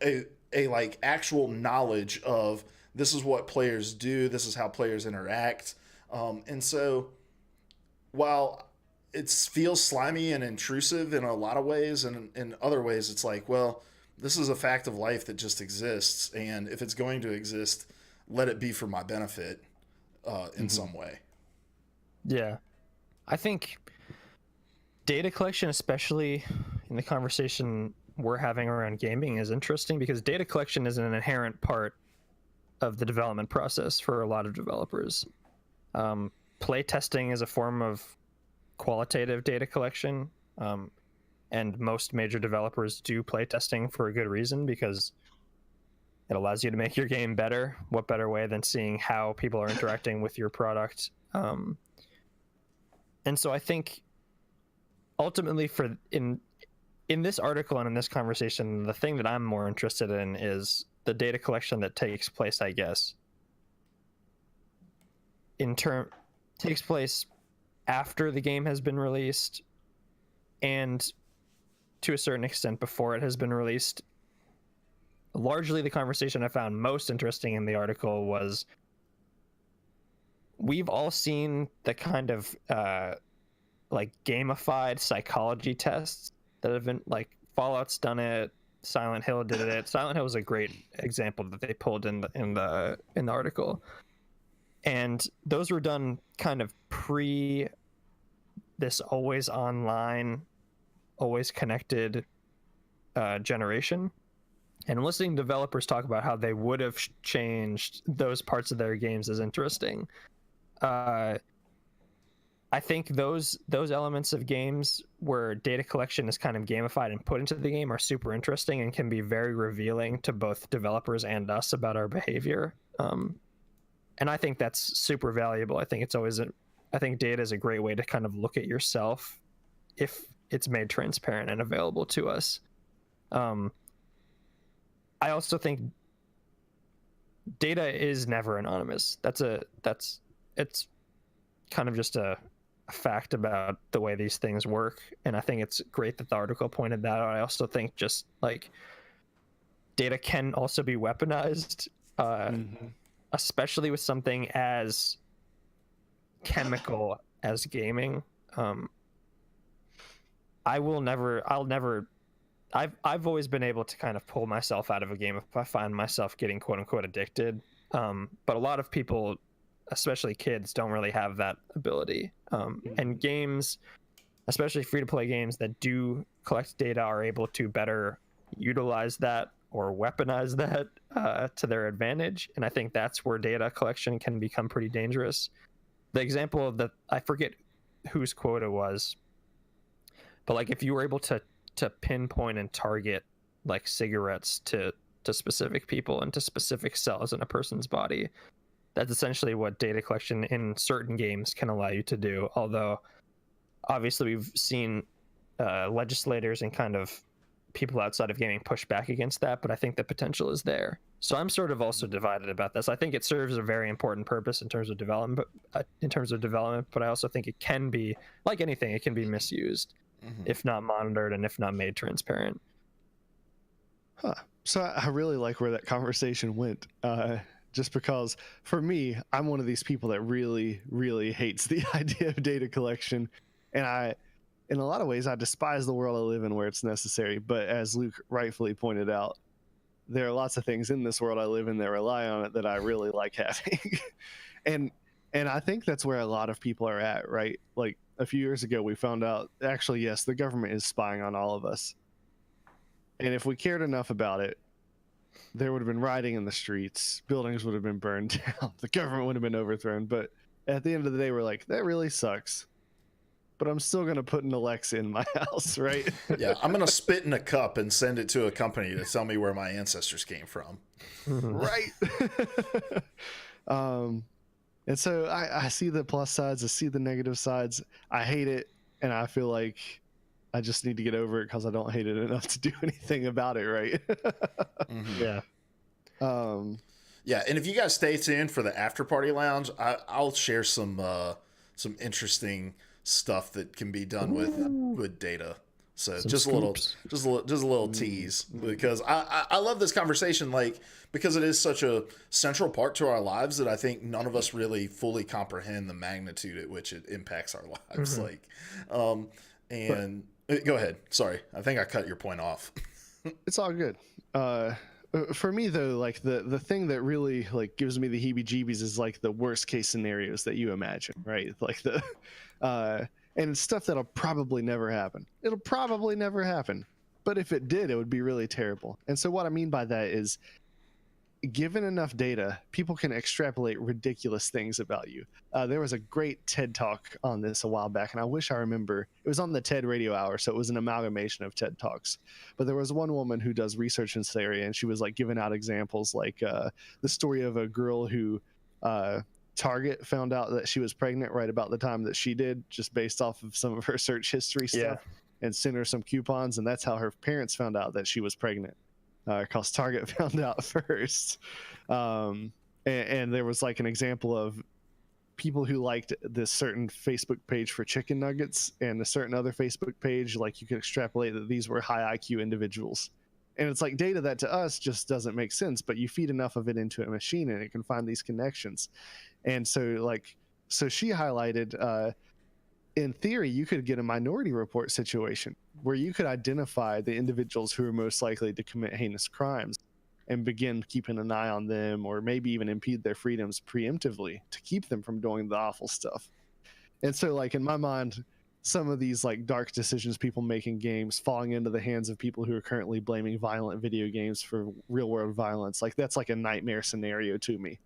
a like actual knowledge of, this is what players do, this is how players interact. And so while it feels slimy and intrusive in a lot of ways, and in other ways it's like, well, this is a fact of life that just exists, and if it's going to exist, let it be for my benefit in some way. Yeah. I think data collection, especially in the conversation we're having around gaming, is interesting because data collection is an inherent part of the development process for a lot of developers. Play testing is a form of qualitative data collection, and most major developers do play testing for a good reason, because it allows you to make your game better. What better way than seeing how people are interacting with your product? And so I think ultimately in this article and in this conversation, the thing that I'm more interested in is the data collection that takes place, I guess, takes place after the game has been released, and to a certain extent before it has been released. Largely, the conversation I found most interesting in the article was, we've all seen the kind of like gamified psychology tests that have been, like, Fallout's done it, Silent Hill did it. Silent Hill was a great example that they pulled in the article, and those were done kind of pre this always online, always connected generation. And listening to developers talk about how they would have changed those parts of their games is interesting. I think those elements of games where data collection is kind of gamified and put into the game are super interesting and can be very revealing to both developers and us about our behavior. And I think that's super valuable. I think I think data is a great way to kind of look at yourself if it's made transparent and available to us. I also think data is never anonymous. It's kind of just a fact about the way these things work, and I think it's great that the article pointed that out. I also think just like data can also be weaponized, especially with something as chemical as gaming. I've always been able to kind of pull myself out of a game if I find myself getting quote unquote addicted. But a lot of people, especially kids, don't really have that ability. And games, especially free-to-play games that do collect data, are able to better utilize that or weaponize that to their advantage. And I think that's where data collection can become pretty dangerous. The example of I forget whose quote it was, but like if you were able to pinpoint and target like cigarettes to specific people and to specific cells in a person's body, that's essentially what data collection in certain games can allow you to do. Although obviously we've seen legislators and kind of people outside of gaming push back against that, but I think the potential is there. So I'm sort of also divided about this. I think it serves a very important purpose in terms of development, but I also think it can be, like anything, it can be misused if not monitored and if not made transparent. So I really like where that conversation went, just because for me, I'm one of these people that really, really hates the idea of data collection. And in a lot of ways, I despise the world I live in where it's necessary. But as Luke rightfully pointed out, there are lots of things in this world I live in that rely on it that I really like having. and I think that's where a lot of people are at, right? Like a few years ago, we found out, actually, yes, the government is spying on all of us. And if we cared enough about it, there would have been rioting in the streets, buildings would have been burned down, the government would have been overthrown. But at the end of the day, we're like, that really sucks. But I'm still going to put an Alexa in my house, right? Yeah, I'm going to spit in a cup and send it to a company to tell me where my ancestors came from. Right. And so I see the plus sides, I see the negative sides. I hate it, and I feel like I just need to get over it because I don't hate it enough to do anything about it, right? Yeah. Yeah, and if you guys stay tuned for the after party lounge, I'll share some interesting stuff that can be done with data. So just a little tease, because I love this conversation, like, because it is such a central part to our lives that I think none of us really fully comprehend the magnitude at which it impacts our lives. Like, go ahead. Sorry, I think I cut your point off. It's all good. For me though, like the thing that really like gives me the heebie-jeebies is like the worst case scenarios that you imagine, right? Like and it's stuff that'll probably never happen. It'll probably never happen. But if it did, it would be really terrible. And so what I mean by that is, given enough data, people can extrapolate ridiculous things about you. There was a great TED Talk on this a while back, and I wish I remember. It was on the TED Radio Hour, so it was an amalgamation of TED Talks. But there was one woman who does research in this area, and she was like giving out examples, like the story of a girl who Target found out that she was pregnant right about the time that she did, just based off of some of her search history stuff, and sent her some coupons, and that's how her parents found out that she was pregnant. Because Target found out first. And there was like an example of people who liked this certain Facebook page for chicken nuggets and a certain other Facebook page, like you could extrapolate that these were high IQ individuals. And it's like data that to us just doesn't make sense, but you feed enough of it into a machine and it can find these connections. And so she highlighted, in theory, you could get a minority report situation where you could identify the individuals who are most likely to commit heinous crimes and begin keeping an eye on them, or maybe even impede their freedoms preemptively to keep them from doing the awful stuff. And so, like, in my mind, some of these like dark decisions people make in games falling into the hands of people who are currently blaming violent video games for real world violence, like that's like a nightmare scenario to me.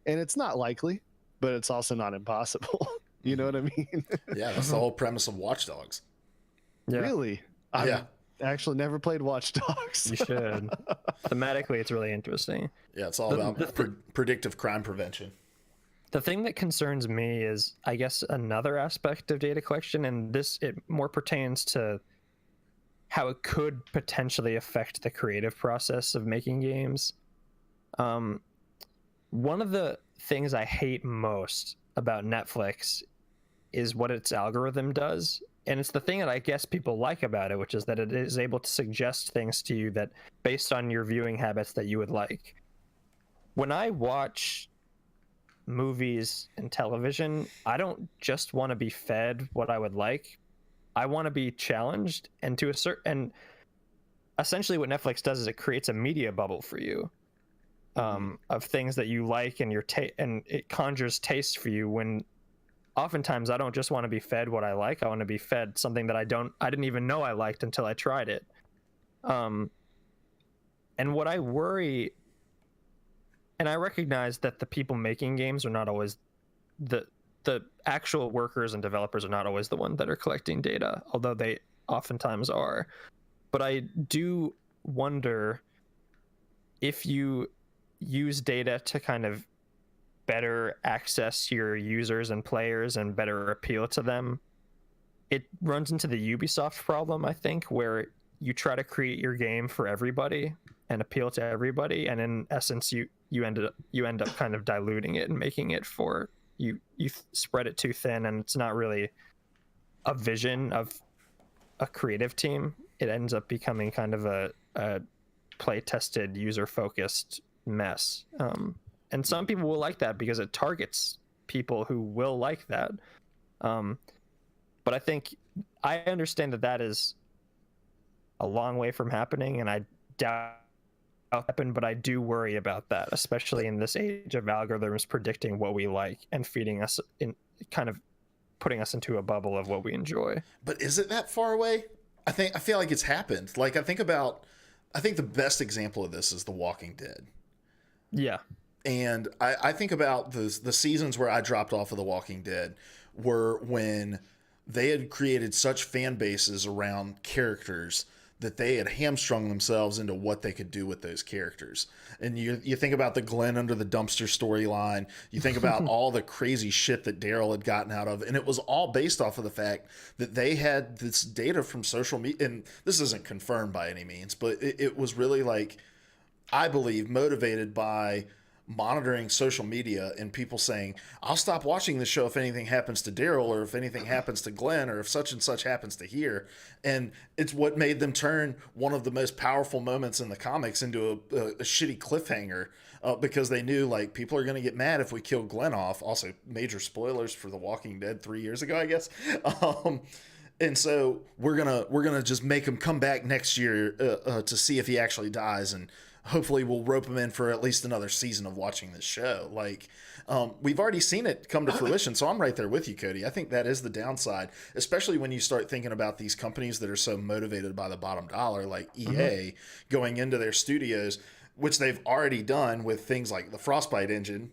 And it's not likely, but it's also not impossible. You know what I mean? Yeah, that's the whole premise of Watch Dogs. Yeah. Really? I've actually never played Watch Dogs. You should. Thematically, it's really interesting. Yeah, it's all about predictive crime prevention. The thing that concerns me is, I guess, another aspect of data collection, and it more pertains to how it could potentially affect the creative process of making games. One of the things I hate most about Netflix is what its algorithm does. And it's the thing that I guess people like about it, which is that it is able to suggest things to you that based on your viewing habits that you would like. When I watch movies and television, I don't just want to be fed what I would like. I want to be challenged, and and essentially what Netflix does is it creates a media bubble for you, of things that you like, and and it conjures taste for you, when oftentimes I don't just want to be fed what I like. I want to be fed something that I didn't even know I liked until I tried it. And what I worry, and I recognize that the people making games are not always the actual workers and developers are not always the ones that are collecting data, although they oftentimes are. But I do wonder if you use data to kind of better access your users and players and better appeal to them, it runs into the Ubisoft problem, I think, where you try to create your game for everybody and appeal to everybody, and in essence you end up kind of diluting it and making it for you spread it too thin, and it's not really a vision of a creative team. It ends up becoming kind of a play tested, user focused mess, and some people will like that because it targets people who will like that, but I think I understand that is a long way from happening, and I doubt it'll happen, but I do worry about that, especially in this age of algorithms predicting what we like and feeding us in, kind of putting us into a bubble of what we enjoy. But is it that far away? I feel like it's happened. Like I think the best example of this is The Walking Dead. Yeah. And I think about the seasons where I dropped off of The Walking Dead were when they had created such fan bases around characters that they had hamstrung themselves into what they could do with those characters. And you think about the Glenn under the dumpster storyline. You think about all the crazy shit that Daryl had gotten out of. And it was all based off of the fact that they had this data from social media. And this isn't confirmed by any means, but it was really like, I believe, motivated by monitoring social media and people saying, I'll stop watching the show if anything happens to Daryl, or if anything happens to Glenn, or if such and such happens to here. And it's what made them turn one of the most powerful moments in the comics into a shitty cliffhanger, because they knew like people are going to get mad if we kill Glenn off. Also, major spoilers for The Walking Dead 3 years ago, I guess. And so we're gonna just make him come back next year to see if he actually dies, and hopefully we'll rope him in for at least another season of watching this show. Like, we've already seen it come to fruition. So I'm right there with you, Cody. I think that is the downside, especially when you start thinking about these companies that are so motivated by the bottom dollar, like EA, going into their studios, which they've already done with things like the Frostbite engine,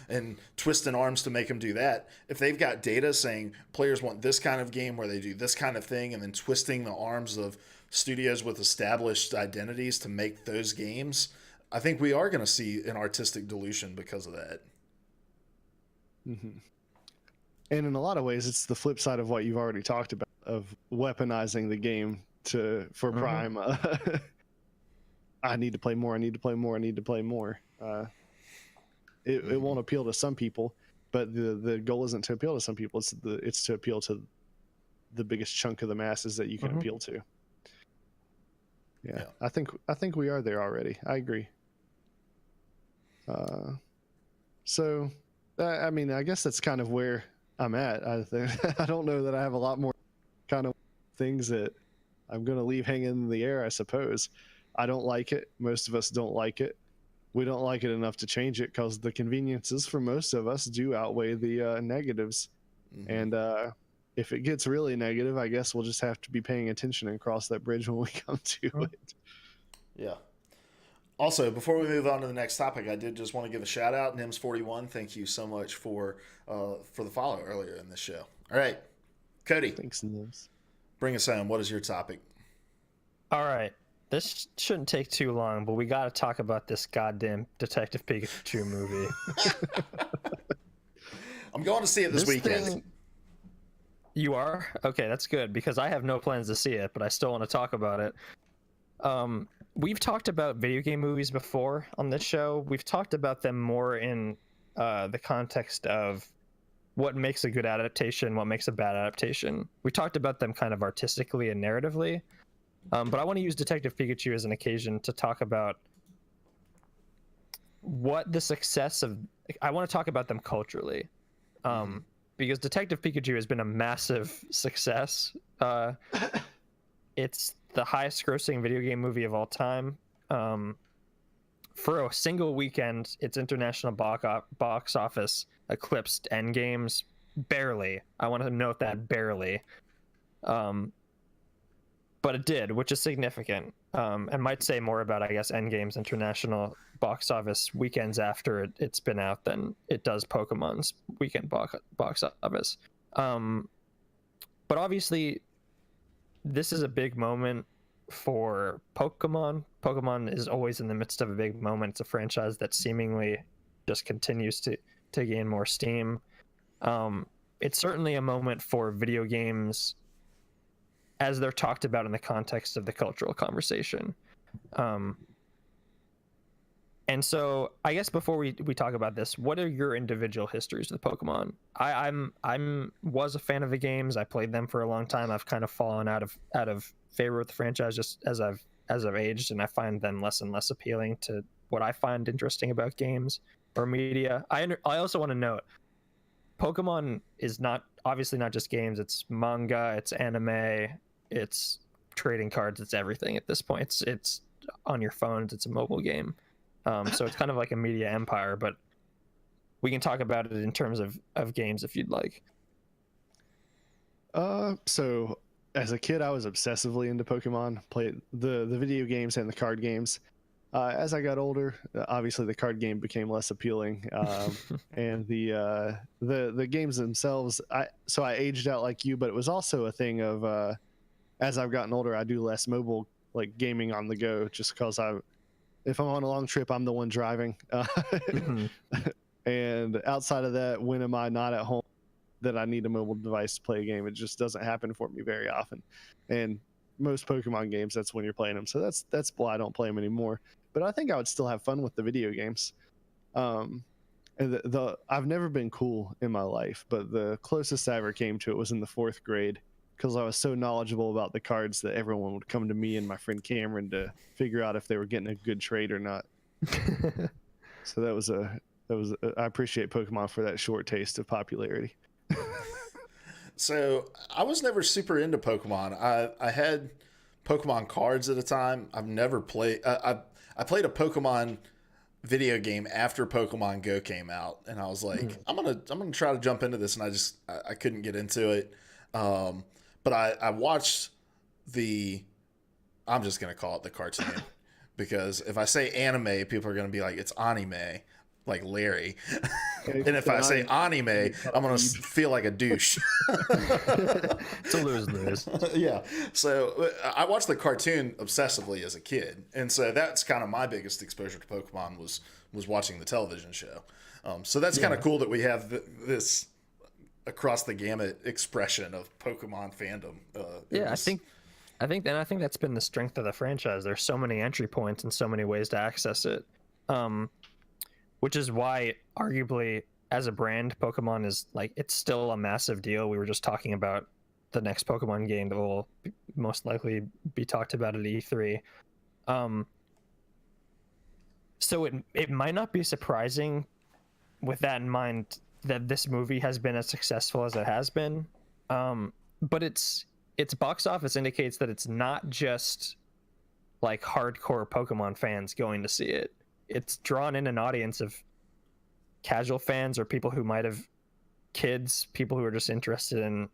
and twisting arms to make them do that. If they've got data saying players want this kind of game where they do this kind of thing, and then twisting the arms of studios with established identities to make those games, I think we are going to see an artistic dilution because of that. Mm-hmm. And in a lot of ways, it's the flip side of what you've already talked about, of weaponizing the game for Prime. I need to play more. I need to play more. I need to play more. It won't appeal to some people, but the goal isn't to appeal to some people. It's to appeal to the biggest chunk of the masses that you can appeal to. Yeah, I think we are there already. I agree. So, I mean, I guess that's kind of where I'm at. I think I don't know that I have a lot more kind of things that I'm going to leave hanging in the air, I suppose. I don't like it. Most of us don't like it. We don't like it enough to change it because the conveniences for most of us do outweigh the negatives. And if it gets really negative, I guess we'll just have to be paying attention and cross that bridge when we come to it. Yeah. Also, before we move on to the next topic, I did just want to give a shout out. Nims41, thank you so much for the follow earlier in the show. All right, Cody. Thanks, Nims. Bring us home. What is your topic? All right. This shouldn't take too long, but we got to talk about this goddamn Detective Pikachu movie. I'm going to see it this weekend. You are? Okay, that's good, because I have no plans to see it, but I still want to talk about it. We've talked about video game movies before on this show. We've talked about them more in the context of what makes a good adaptation, what makes a bad adaptation. We talked about them kind of artistically and narratively. But I want to use Detective Pikachu as an occasion to talk about what the success of... I want to talk about them culturally. Because Detective Pikachu has been a massive success. It's the highest grossing video game movie of all time. For a single weekend, its international box office eclipsed Endgame's barely. I want to note that barely. But it did, which is significant, and might say more about, I guess, Endgame's international box office weekends after it's been out than it does Pokemon's weekend box office. But obviously, this is a big moment for Pokemon. Pokemon is always in the midst of a big moment. It's a franchise that seemingly just continues to gain more steam. It's certainly a moment for video games as they're talked about in the context of the cultural conversation. And so I guess before we talk about this, what are your individual histories with Pokemon? I'm was a fan of the games. I played them for a long time. I've kind of fallen out of favor with the franchise just as I've aged, and I find them less and less appealing to what I find interesting about games or media. I also want to note, Pokemon is obviously not just games. It's manga, it's anime, it's trading cards, it's everything at this point. It's on your phones, it's a mobile game. So it's kind of like a media empire, but we can talk about it in terms of games if you'd like. So as a kid, I was obsessively into Pokemon, played the video games and the card games. As I got older, obviously the card game became less appealing, and the games themselves. I aged out like you, but it was also a thing of as I've gotten older, I do less mobile like gaming on the go, just because if I'm on a long trip, I'm the one driving. And outside of that, when am I not at home that I need a mobile device to play a game? It just doesn't happen for me very often. And most Pokemon games, that's when you're playing them. So that's why I don't play them anymore. But I think I would still have fun with the video games. And I've never been cool in my life, but the closest I ever came to it was in the 4th grade, because I was so knowledgeable about the cards that everyone would come to me and my friend Cameron to figure out if they were getting a good trade or not. So that was I appreciate Pokemon for that short taste of popularity. So I was never super into Pokemon. I had Pokemon cards at a time. I've never played. I played a Pokemon video game after Pokemon Go came out, and I was like, I'm gonna try to jump into this, and I couldn't get into it. But I watched I'm just gonna call it the cartoon, because if I say anime, people are gonna be like, it's anime, like Larry. And if I say anime, I'm gonna feel like a douche. It's a lose-lose. Yeah. So I watched the cartoon obsessively as a kid, and so that's kind of my biggest exposure to Pokemon was watching the television show. So that's kind of cool that we have this across the gamut expression of Pokemon fandom. I think that's been the strength of the franchise. There's so many entry points and so many ways to access it, which is why arguably as a brand, Pokemon is like, it's still a massive deal. We were just talking about the next Pokemon game that will most likely be talked about at E3. So it might not be surprising with that in mind that this movie has been as successful as it has been. But its box office indicates that it's not just like hardcore Pokemon fans going to see it. It's drawn in an audience of casual fans or people who might have kids, people who are just interested in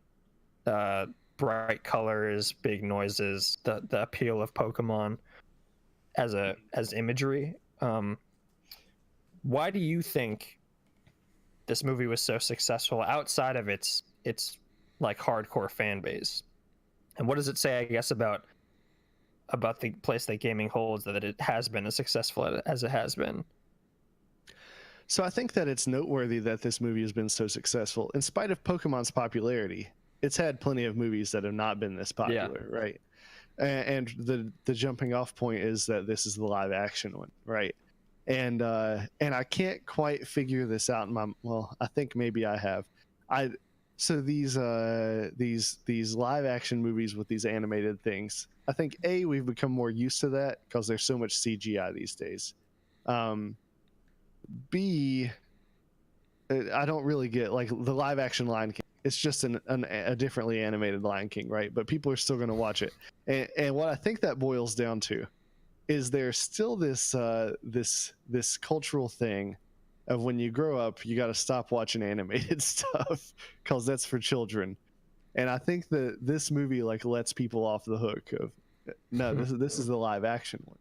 bright colors, big noises, the appeal of Pokemon as imagery. Why do you think this movie was so successful outside of its like hardcore fan base? And what does it say, I guess, about the place that gaming holds, that it has been as successful as it has been? So I think that it's noteworthy that this movie has been so successful. In spite of Pokemon's popularity, it's had plenty of movies that have not been this popular, right? And the jumping off point is that this is the live action one, right? And I can't quite figure this out in I think maybe I have. So these live action movies with these animated things, I think we've become more used to that because there's so much CGI these days. B, I don't really get like the live action Lion King. It's just a differently animated Lion King, right? But people are still going to watch it. And what I think that boils down to is there's still this cultural thing of when you grow up, you got to stop watching animated stuff because that's for children. And I think that this movie like lets people off the hook of, no, this is the live action one.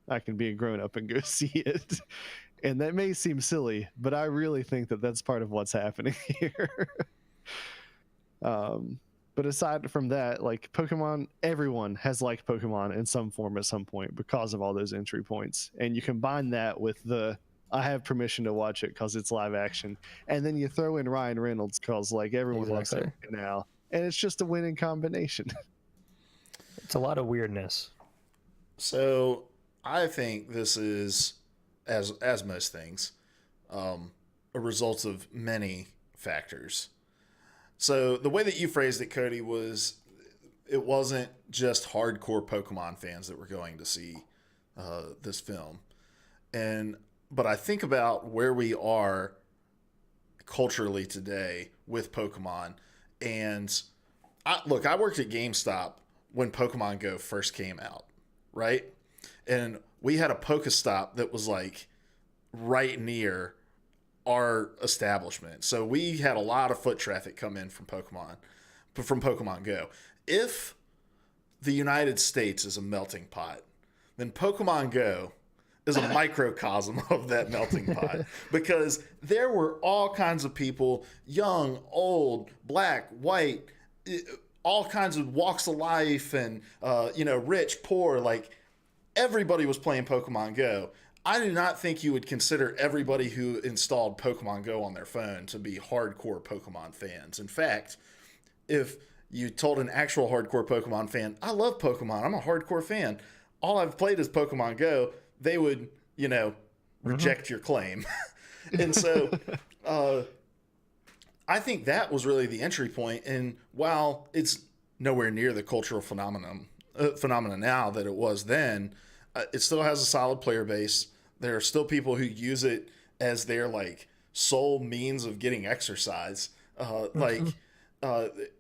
I can be a grown up and go see it. And that may seem silly, but I really think that that's part of what's happening here. But aside from that, like Pokemon, everyone has liked Pokemon in some form at some point because of all those entry points. And you combine that with I have permission to watch it because it's live action. And then you throw in Ryan Reynolds because like everyone loves it now. And it's just a winning combination. It's a lot of weirdness. So I think this is, as most things, a result of many factors. So the way that you phrased it, Cody, was it wasn't just hardcore Pokemon fans that were going to see this film, but I think about where we are culturally today with Pokemon, and I worked at GameStop when Pokemon Go first came out, right? And we had a Pokestop that was like right near our establishment. So we had a lot of foot traffic come in from Pokemon Go. If the United States is a melting pot, then Pokemon Go is a microcosm of that melting pot, because there were all kinds of people, young, old, black, white, all kinds of walks of life, and rich, poor, like everybody was playing Pokemon Go. I do not think you would consider everybody who installed Pokemon Go on their phone to be hardcore Pokemon fans. In fact, if you told an actual hardcore Pokemon fan, I love Pokemon, I'm a hardcore fan, all I've played is Pokemon Go, they would, reject your claim. And so I think that was really the entry point. And while it's nowhere near the cultural phenomenon now that it was then, it still has a solid player base. There are still people who use it as their like sole means of getting exercise.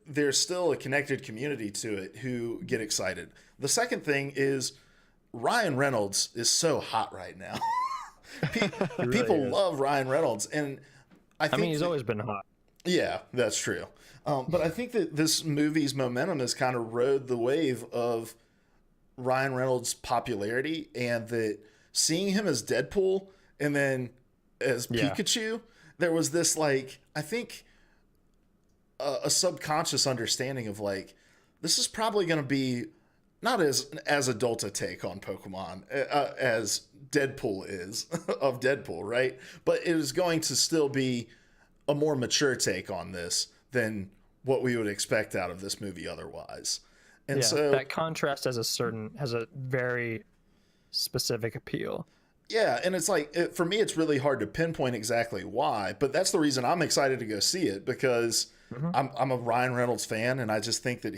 There's still a connected community to it who get excited. The second thing is Ryan Reynolds is so hot right now. People love Ryan Reynolds, and I mean he's always been hot. Yeah, that's true. But I think that this movie's momentum has kind of rode the wave of Ryan Reynolds' popularity, and that seeing him as Deadpool and then as Pikachu, there was this like, I think a subconscious understanding of like, this is probably going to be not as adult a take on Pokemon as Deadpool is of Deadpool, right? But it is going to still be a more mature take on this than what we would expect out of this movie otherwise. And so that contrast has a very specific appeal. Yeah, and it's like, for me, it's really hard to pinpoint exactly why, but that's the reason I'm excited to go see it, because I'm a Ryan Reynolds fan, and I just think that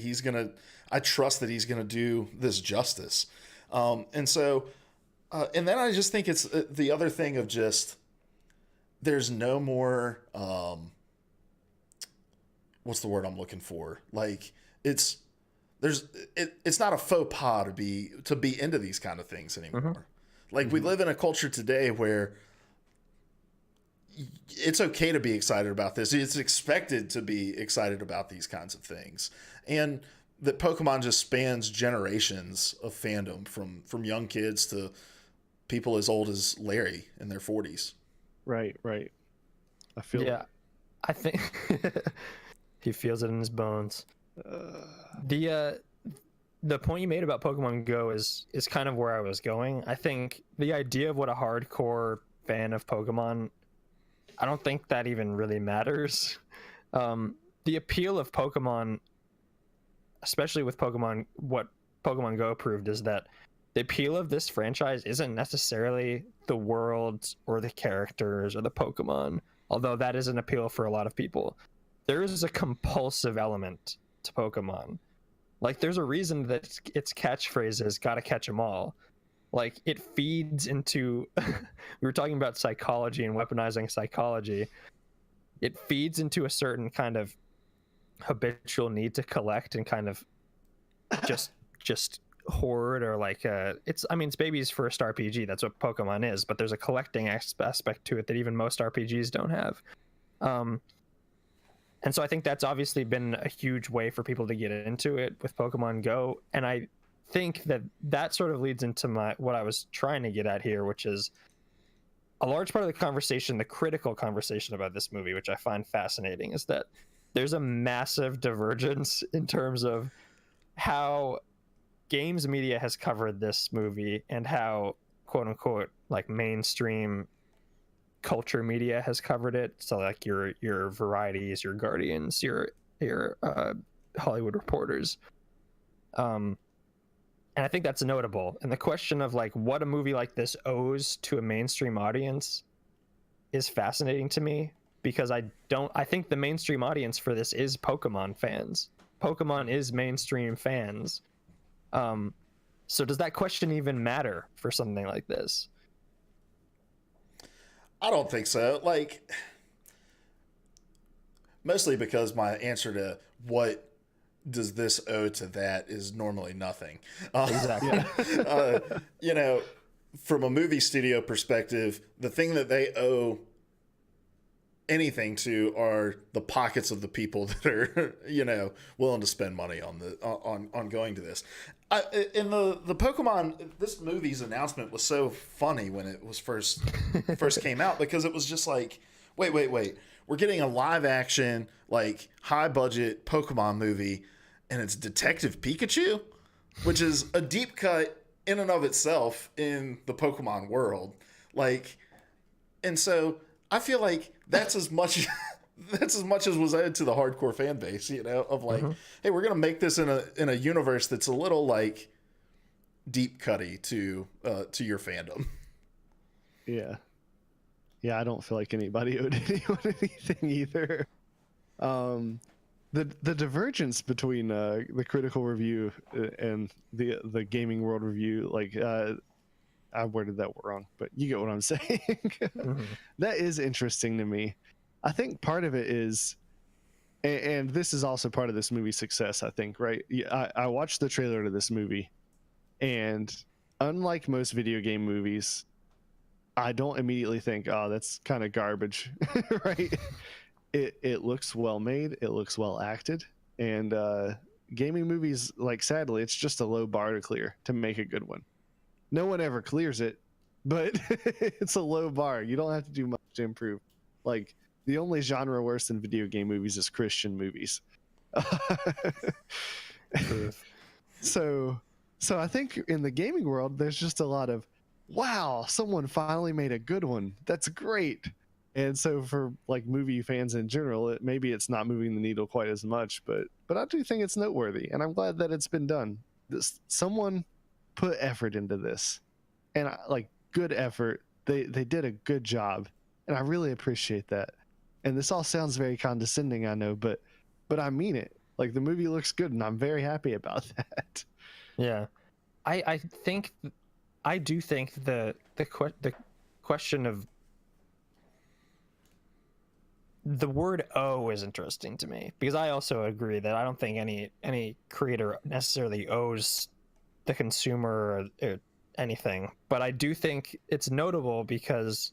I trust that he's gonna do this justice. And then I just think it's the other thing of just, there's no more, what's the word I'm looking for? Like, it's not a faux pas to be into these kind of things anymore. Like, we live in a culture today where it's okay to be excited about this. It's expected to be excited about these kinds of things. And that Pokemon just spans generations of fandom, from young kids to people as old as Larry in their 40s. Right. I feel Yeah, I think he feels it in his bones. The point you made about Pokemon Go is kind of where I was going. I think the idea of what a hardcore fan of Pokemon, I don't think that even really matters. The appeal of Pokemon, especially with Pokemon, what Pokemon Go proved is that the appeal of this franchise isn't necessarily the world or the characters or the Pokemon, although that is an appeal for a lot of people. There is a compulsive element to Pokemon. Like, there's a reason that its catchphrase is "gotta catch 'em all." Like, it feeds into we were talking about psychology and weaponizing psychology. It feeds into a certain kind of habitual need to collect and kind of just hoard, or like it's baby's first RPG. That's what Pokemon is, but there's a collecting aspect to it that even most RPGs don't have. And so I think that's obviously been a huge way for people to get into it with Pokemon Go. And I think that sort of leads into what I was trying to get at here, which is a large part of the conversation, the critical conversation about this movie, which I find fascinating, is that there's a massive divergence in terms of how games media has covered this movie and how, quote unquote, like mainstream culture media has covered it. So like your Varieties, your Guardians, your Hollywood Reporters. And I think that's notable. And the question of like what a movie like this owes to a mainstream audience is fascinating to me, because I think the mainstream audience for this is Pokemon fans. Pokemon is mainstream fans. So does that question even matter for something like this? I don't think so. Like, mostly because my answer to what does this owe to that is normally nothing. Exactly. You know, from a movie studio perspective, the thing that they owe anything to are the pockets of the people that are, you know, willing to spend money on on going to this. In the Pokemon, this movie's announcement was so funny when it was first came out, because it was just like, wait, we're getting a live action, like high budget Pokemon movie, and it's Detective Pikachu, which is a deep cut in and of itself in the Pokemon world. Like, and so I feel like that's as much as was owed to the hardcore fan base, you know, of like, hey, we're gonna make this in a universe that's a little like deep cutty to your fandom. Yeah. Yeah, I don't feel like anybody owed anyone anything either. The divergence between the critical review and the gaming world review, like I worded that wrong, but you get what I'm saying. That is interesting to me. I think part of it is, and this is also part of this movie's success, I think, right? I watched the trailer to this movie, and unlike most video game movies, I don't immediately think, oh, that's kind of garbage, right? It looks well made, it looks well acted, and gaming movies, like, sadly, it's just a low bar to clear to make a good one. No one ever clears it, but it's a low bar. You don't have to do much to improve. Like, the only genre worse than video game movies is Christian movies. So I think in the gaming world, there's just a lot of, wow, someone finally made a good one. That's great. And so for like movie fans in general, maybe it's not moving the needle quite as much, but I do think it's noteworthy, and I'm glad that it's been done. Someone put effort into this, and like good effort. They did a good job, and I really appreciate that. And this all sounds very condescending, I know, but I mean it. Like, the movie looks good, and I'm very happy about that. Yeah, I do think the question of the word "owe" is interesting to me, because I also agree that I don't think any creator necessarily owes the consumer or anything, but I do think it's notable because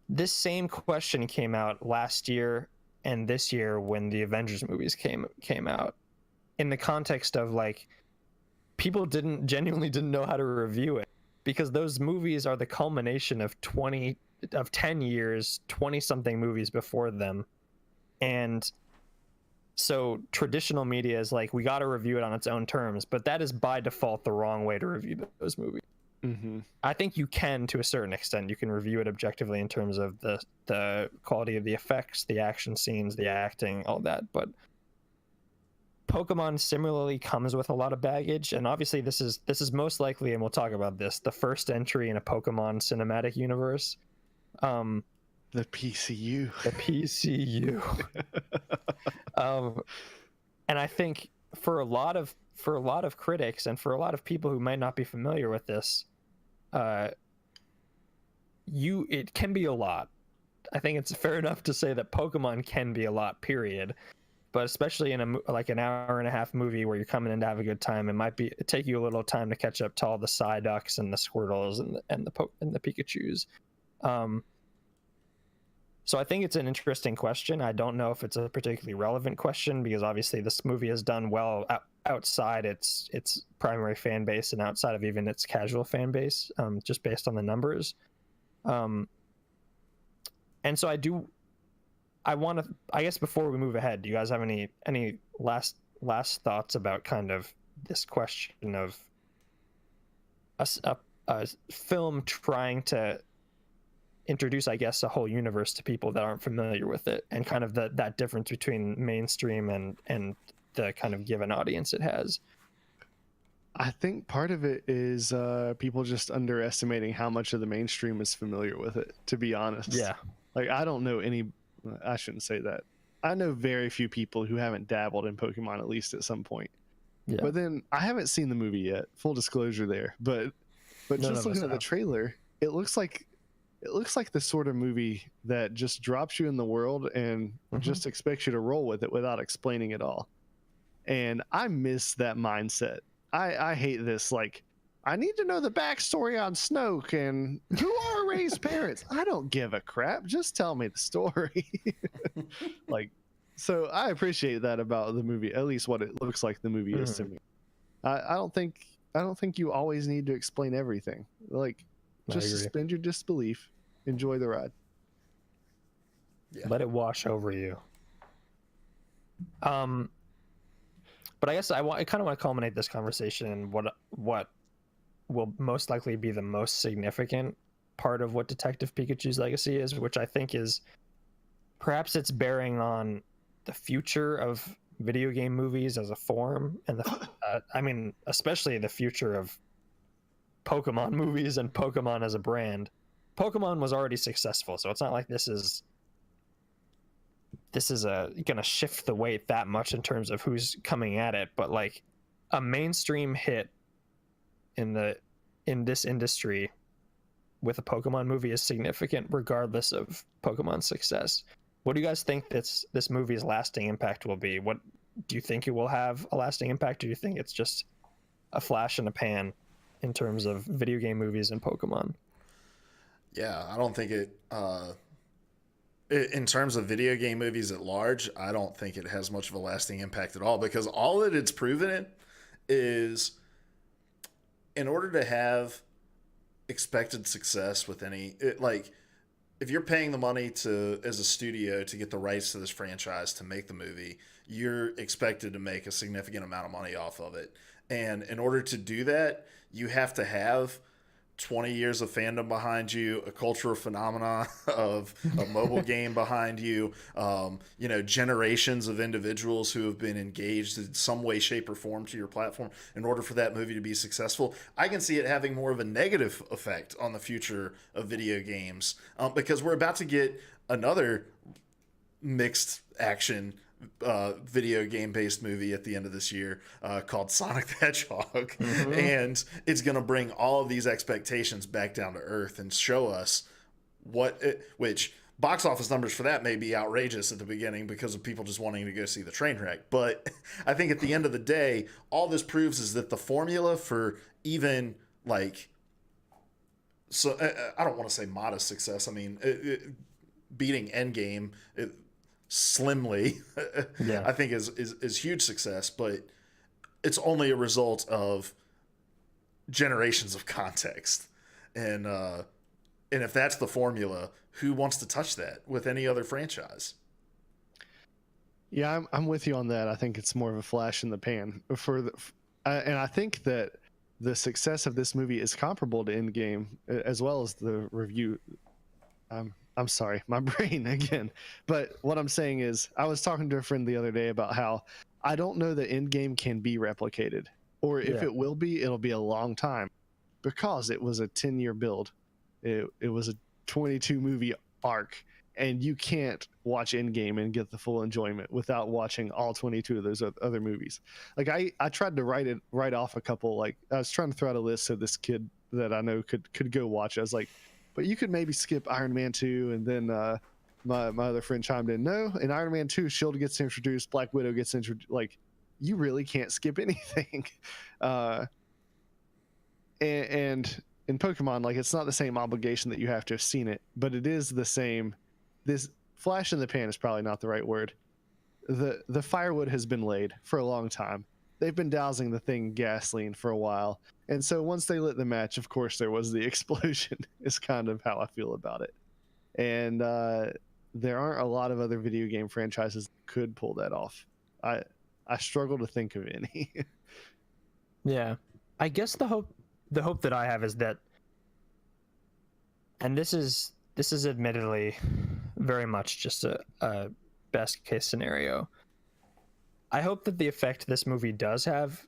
this same question came out last year and this year when the Avengers movies came out, in the context of like, people genuinely didn't know how to review it, because those movies are the culmination of 10 years, 20 something movies before them. And so traditional media is like, we got to review it on its own terms, but that is by default the wrong way to review those movies. I think you can, to a certain extent, you can review it objectively in terms of the quality of the effects, the action scenes, the acting, all that. But Pokemon similarly comes with a lot of baggage, and obviously this is most likely, and we'll talk about this, the first entry in a Pokemon cinematic universe. The PCU. The PCU. And I think for a lot of critics and for a lot of people who might not be familiar with this, it can be a lot. I think it's fair enough to say that Pokemon can be a lot, period. But especially in like an hour and a half movie where you're coming in to have a good time, it take you a little time to catch up to all the Psyducks and the Squirtles and the Pikachus. So I think it's an interesting question. I don't know if it's a particularly relevant question, because obviously this movie has done well outside its primary fan base and outside of even its casual fan base, just based on the numbers. And so I guess before we move ahead, do you guys have any last thoughts about kind of this question of a film trying to introduce, I guess, a whole universe to people that aren't familiar with it, and kind of that difference between mainstream and the kind of given audience it has? I think part of it is people just underestimating how much of the mainstream is familiar with it, to be honest. Yeah. Like, I don't know I shouldn't say that. I know very few people who haven't dabbled in Pokemon at least at some point. Yeah. But then I haven't seen the movie yet. Full disclosure there. But just looking at the trailer, it looks like the sort of movie that just drops you in the world and just expects you to roll with it without explaining it all. And I miss that mindset. I hate this. Like, I need to know the backstory on Snoke and who are Rey's parents. I don't give a crap. Just tell me the story. Like, so I appreciate that about the movie. At least what it looks like the movie is to me. I don't think you always need to explain everything. Like, just suspend your disbelief. Enjoy the ride. Yeah. Let it wash over you. But I guess I kind of want to culminate this conversation in what will most likely be the most significant part of what Detective Pikachu's legacy is, which I think is perhaps its bearing on the future of video game movies as a form, and I mean, especially the future of Pokemon movies and Pokemon as a brand. Pokemon was already successful, so it's not like this is gonna shift the weight that much in terms of who's coming at it. But like a mainstream hit in this industry with a Pokemon movie is significant regardless of Pokemon's success. What do you guys think this movie's lasting impact will be? What do you think it will have a lasting impact, or do you think it's just a flash in the pan in terms of video game movies and Pokemon? Yeah, I don't think it in terms of video game movies at large, I don't think it has much of a lasting impact at all, because all that it's proven is, in order to have expected success with like, if you're paying the money as a studio to get the rights to this franchise to make the movie, you're expected to make a significant amount of money off of it. And in order to do that, you have to have 20 years of fandom behind you, a cultural phenomenon of a mobile game behind you, generations of individuals who have been engaged in some way, shape, or form to your platform in order for that movie to be successful. I can see it having more of a negative effect on the future of video games, because we're about to get another mixed action video game based movie at the end of this year called Sonic the Hedgehog. And it's going to bring all of these expectations back down to earth and show us which box office numbers for that may be outrageous at the beginning because of people just wanting to go see the train wreck. But I think at the end of the day, all this proves is that the formula for even I don't want to say modest success. I mean, beating Endgame, slimly, yeah. I think is huge success, but it's only a result of generations of context. And if that's the formula, who wants to touch that with any other franchise? Yeah, I'm with you on that. I think it's more of a flash in the pan and I think that the success of this movie is comparable to Endgame, as well as the review. I'm sorry, my brain again. But what I'm saying is, I was talking to a friend the other day about how I don't know that Endgame can be replicated, or if it will be, it'll be a long time, because it was a 10-year build. It was a 22 movie arc, and you can't watch Endgame and get the full enjoyment without watching all 22 of those other movies. Like I tried to write off a couple. Like, I was trying to throw out a list so this kid that I know could go watch. I was like, but you could maybe skip Iron Man 2, and then my other friend chimed in, no, in Iron Man 2, S.H.I.E.L.D. gets introduced, Black Widow gets introduced. Like, you really can't skip anything. And in Pokemon, like, it's not the same obligation that you have to have seen it, but it is the same. This flash in the pan is probably not the right word. The firewood has been laid for a long time. They've been dousing the thing in gasoline for a while. And so once they lit the match, of course, there was the explosion, is kind of how I feel about it. And there aren't a lot of other video game franchises that could pull that off. I struggle to think of any. Yeah. I guess the hope that I have is that, and this is admittedly very much just a best case scenario. I hope that the effect this movie does have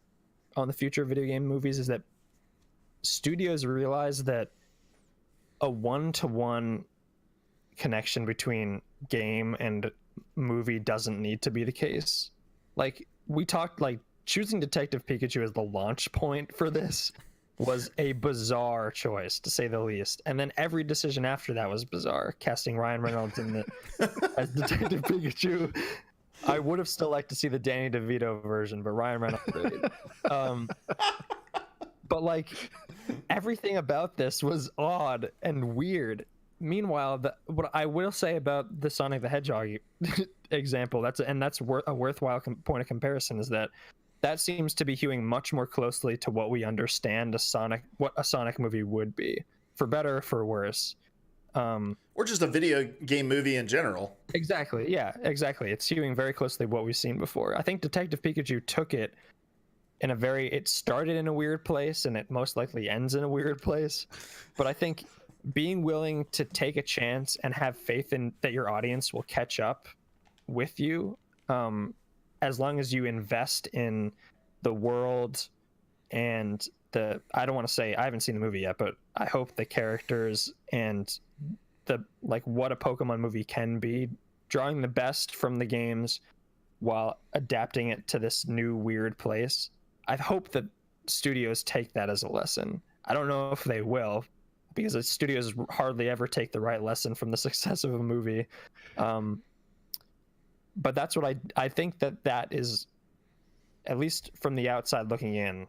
on the future of video game movies is that studios realize that a one-to-one connection between game and movie doesn't need to be the case. Like, we talked, like, choosing Detective Pikachu as the launch point for this was a bizarre choice, to say the least. And then every decision after that was bizarre. Casting Ryan Reynolds as Detective Pikachu. I would have still liked to see the Danny DeVito version, but Ryan Reynolds did. But like, everything about this was odd and weird. Meanwhile, what I will say about the Sonic the Hedgehog example, that's a worthwhile point of comparison, is that seems to be hewing much more closely to what we understand what a Sonic movie would be, for better or for worse. Or just a video game movie in general. Exactly. Yeah, exactly. It's hewing very closely what we've seen before. I think Detective Pikachu took it it started in a weird place and it most likely ends in a weird place. But I think being willing to take a chance and have faith in that your audience will catch up with you, as long as you invest in the world and I don't want to say, I haven't seen the movie yet, but I hope the characters and what a Pokemon movie can be, drawing the best from the games while adapting it to this new weird place. I hope that studios take that as a lesson. I don't know if they will, because the studios hardly ever take the right lesson from the success of a movie. But that's what I think that is, at least from the outside looking in,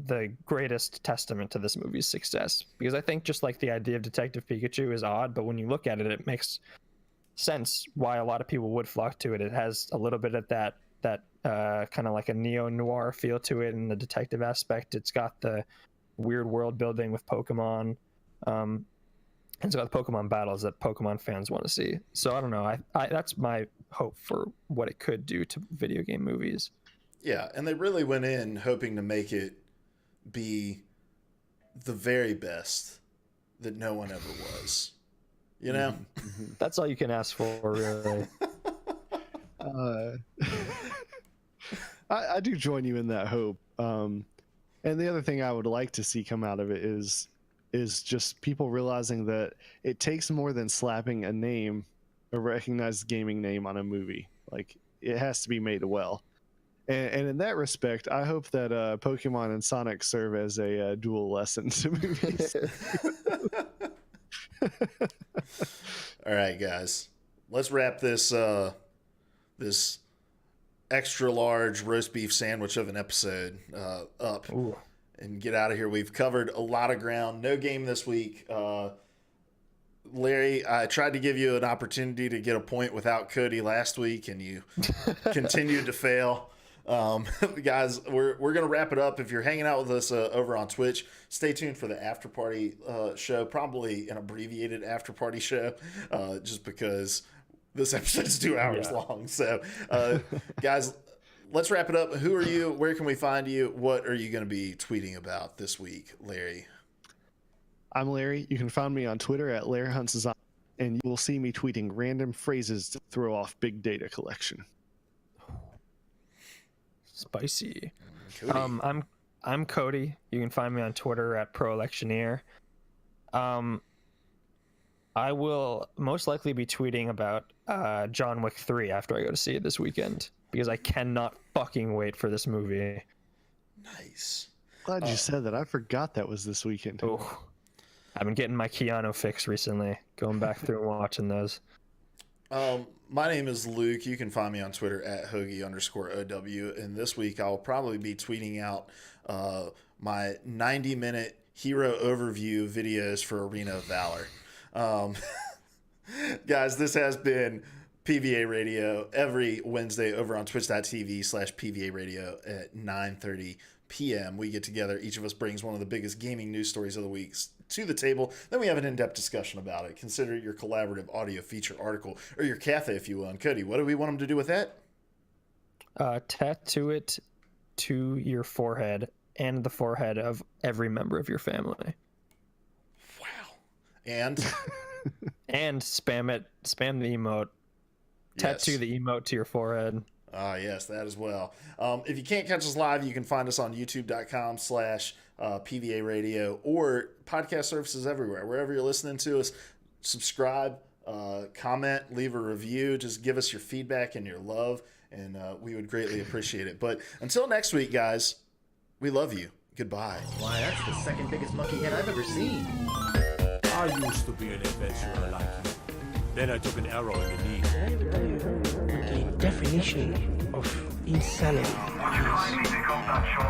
the greatest testament to this movie's success. Because I think just like the idea of Detective Pikachu is odd, but when you look at it, it makes sense why a lot of people would flock to it. It has a little bit of that kind of like a neo-noir feel to it in the detective aspect. It's got the weird world building with Pokemon. And it's got the Pokemon battles that Pokemon fans want to see. So I don't know. I that's my hope for what it could do to video game movies. Yeah, and they really went in hoping to make it be the very best that no one ever was. You know? That's all you can ask for, really. I do join you in that hope. And the other thing I would like to see come out of it is just people realizing that it takes more than slapping a recognized gaming name on a movie. Like, it has to be made well. And in that respect, I hope that Pokemon and Sonic serve as a dual lesson to movies. All right, guys, let's wrap this this extra large roast beef sandwich of an episode up. Ooh. And get out of here. We've covered a lot of ground. No game this week. Larry, I tried to give you an opportunity to get a point without Cody last week, and you continued to fail. Guys, we're going to wrap it up. If you're hanging out with us over on Twitch, stay tuned for the after party show, probably an abbreviated after party show, just because this episode's 2 hours long. So, guys, let's wrap it up. Who are you? Where can we find you? What are you going to be tweeting about this week, Larry? I'm Larry. You can find me on Twitter at LarryHuntsDesign, and you will see me tweeting random phrases to throw off big data collection. Spicy. Cody. I'm Cody. You can find me on Twitter at ProElectioneer. I will most likely be tweeting about John Wick 3 after I go to see it this weekend, because I cannot fucking wait for this movie. Nice. Glad you said that. I forgot that was this weekend. Oh, I've been getting my Keanu fix recently, going back through and watching those. My name is Luke. You can find me on Twitter at Hoagie_OW. And this week I'll probably be tweeting out my 90-minute hero overview videos for Arena of Valor. Guys, this has been PvA Radio every Wednesday over on twitch.tv/PvA Radio at 9:30 p.m. We get together. Each of us brings one of the biggest gaming news stories of the week to the table. Then we have an in-depth discussion about it. Consider it your collaborative audio feature article, or your cafe, if you will. And Cody, what do we want them to do with that? Tattoo it to your forehead and the forehead of every member of your family. Wow. And? And spam the emote. Tattoo the emote to your forehead. Yes, that as well. If you can't catch us live, you can find us on youtube.com/PvA Radio or podcast services everywhere. Wherever you're listening to us, subscribe, comment, leave a review. Just give us your feedback and your love, and we would greatly appreciate it. But until next week, guys, we love you. Goodbye. Why, that's the second biggest monkey head I've ever seen. I used to be an adventurer like you. Then I took an arrow in the knee. The definition of insanity. Would you kindly pick up that shot?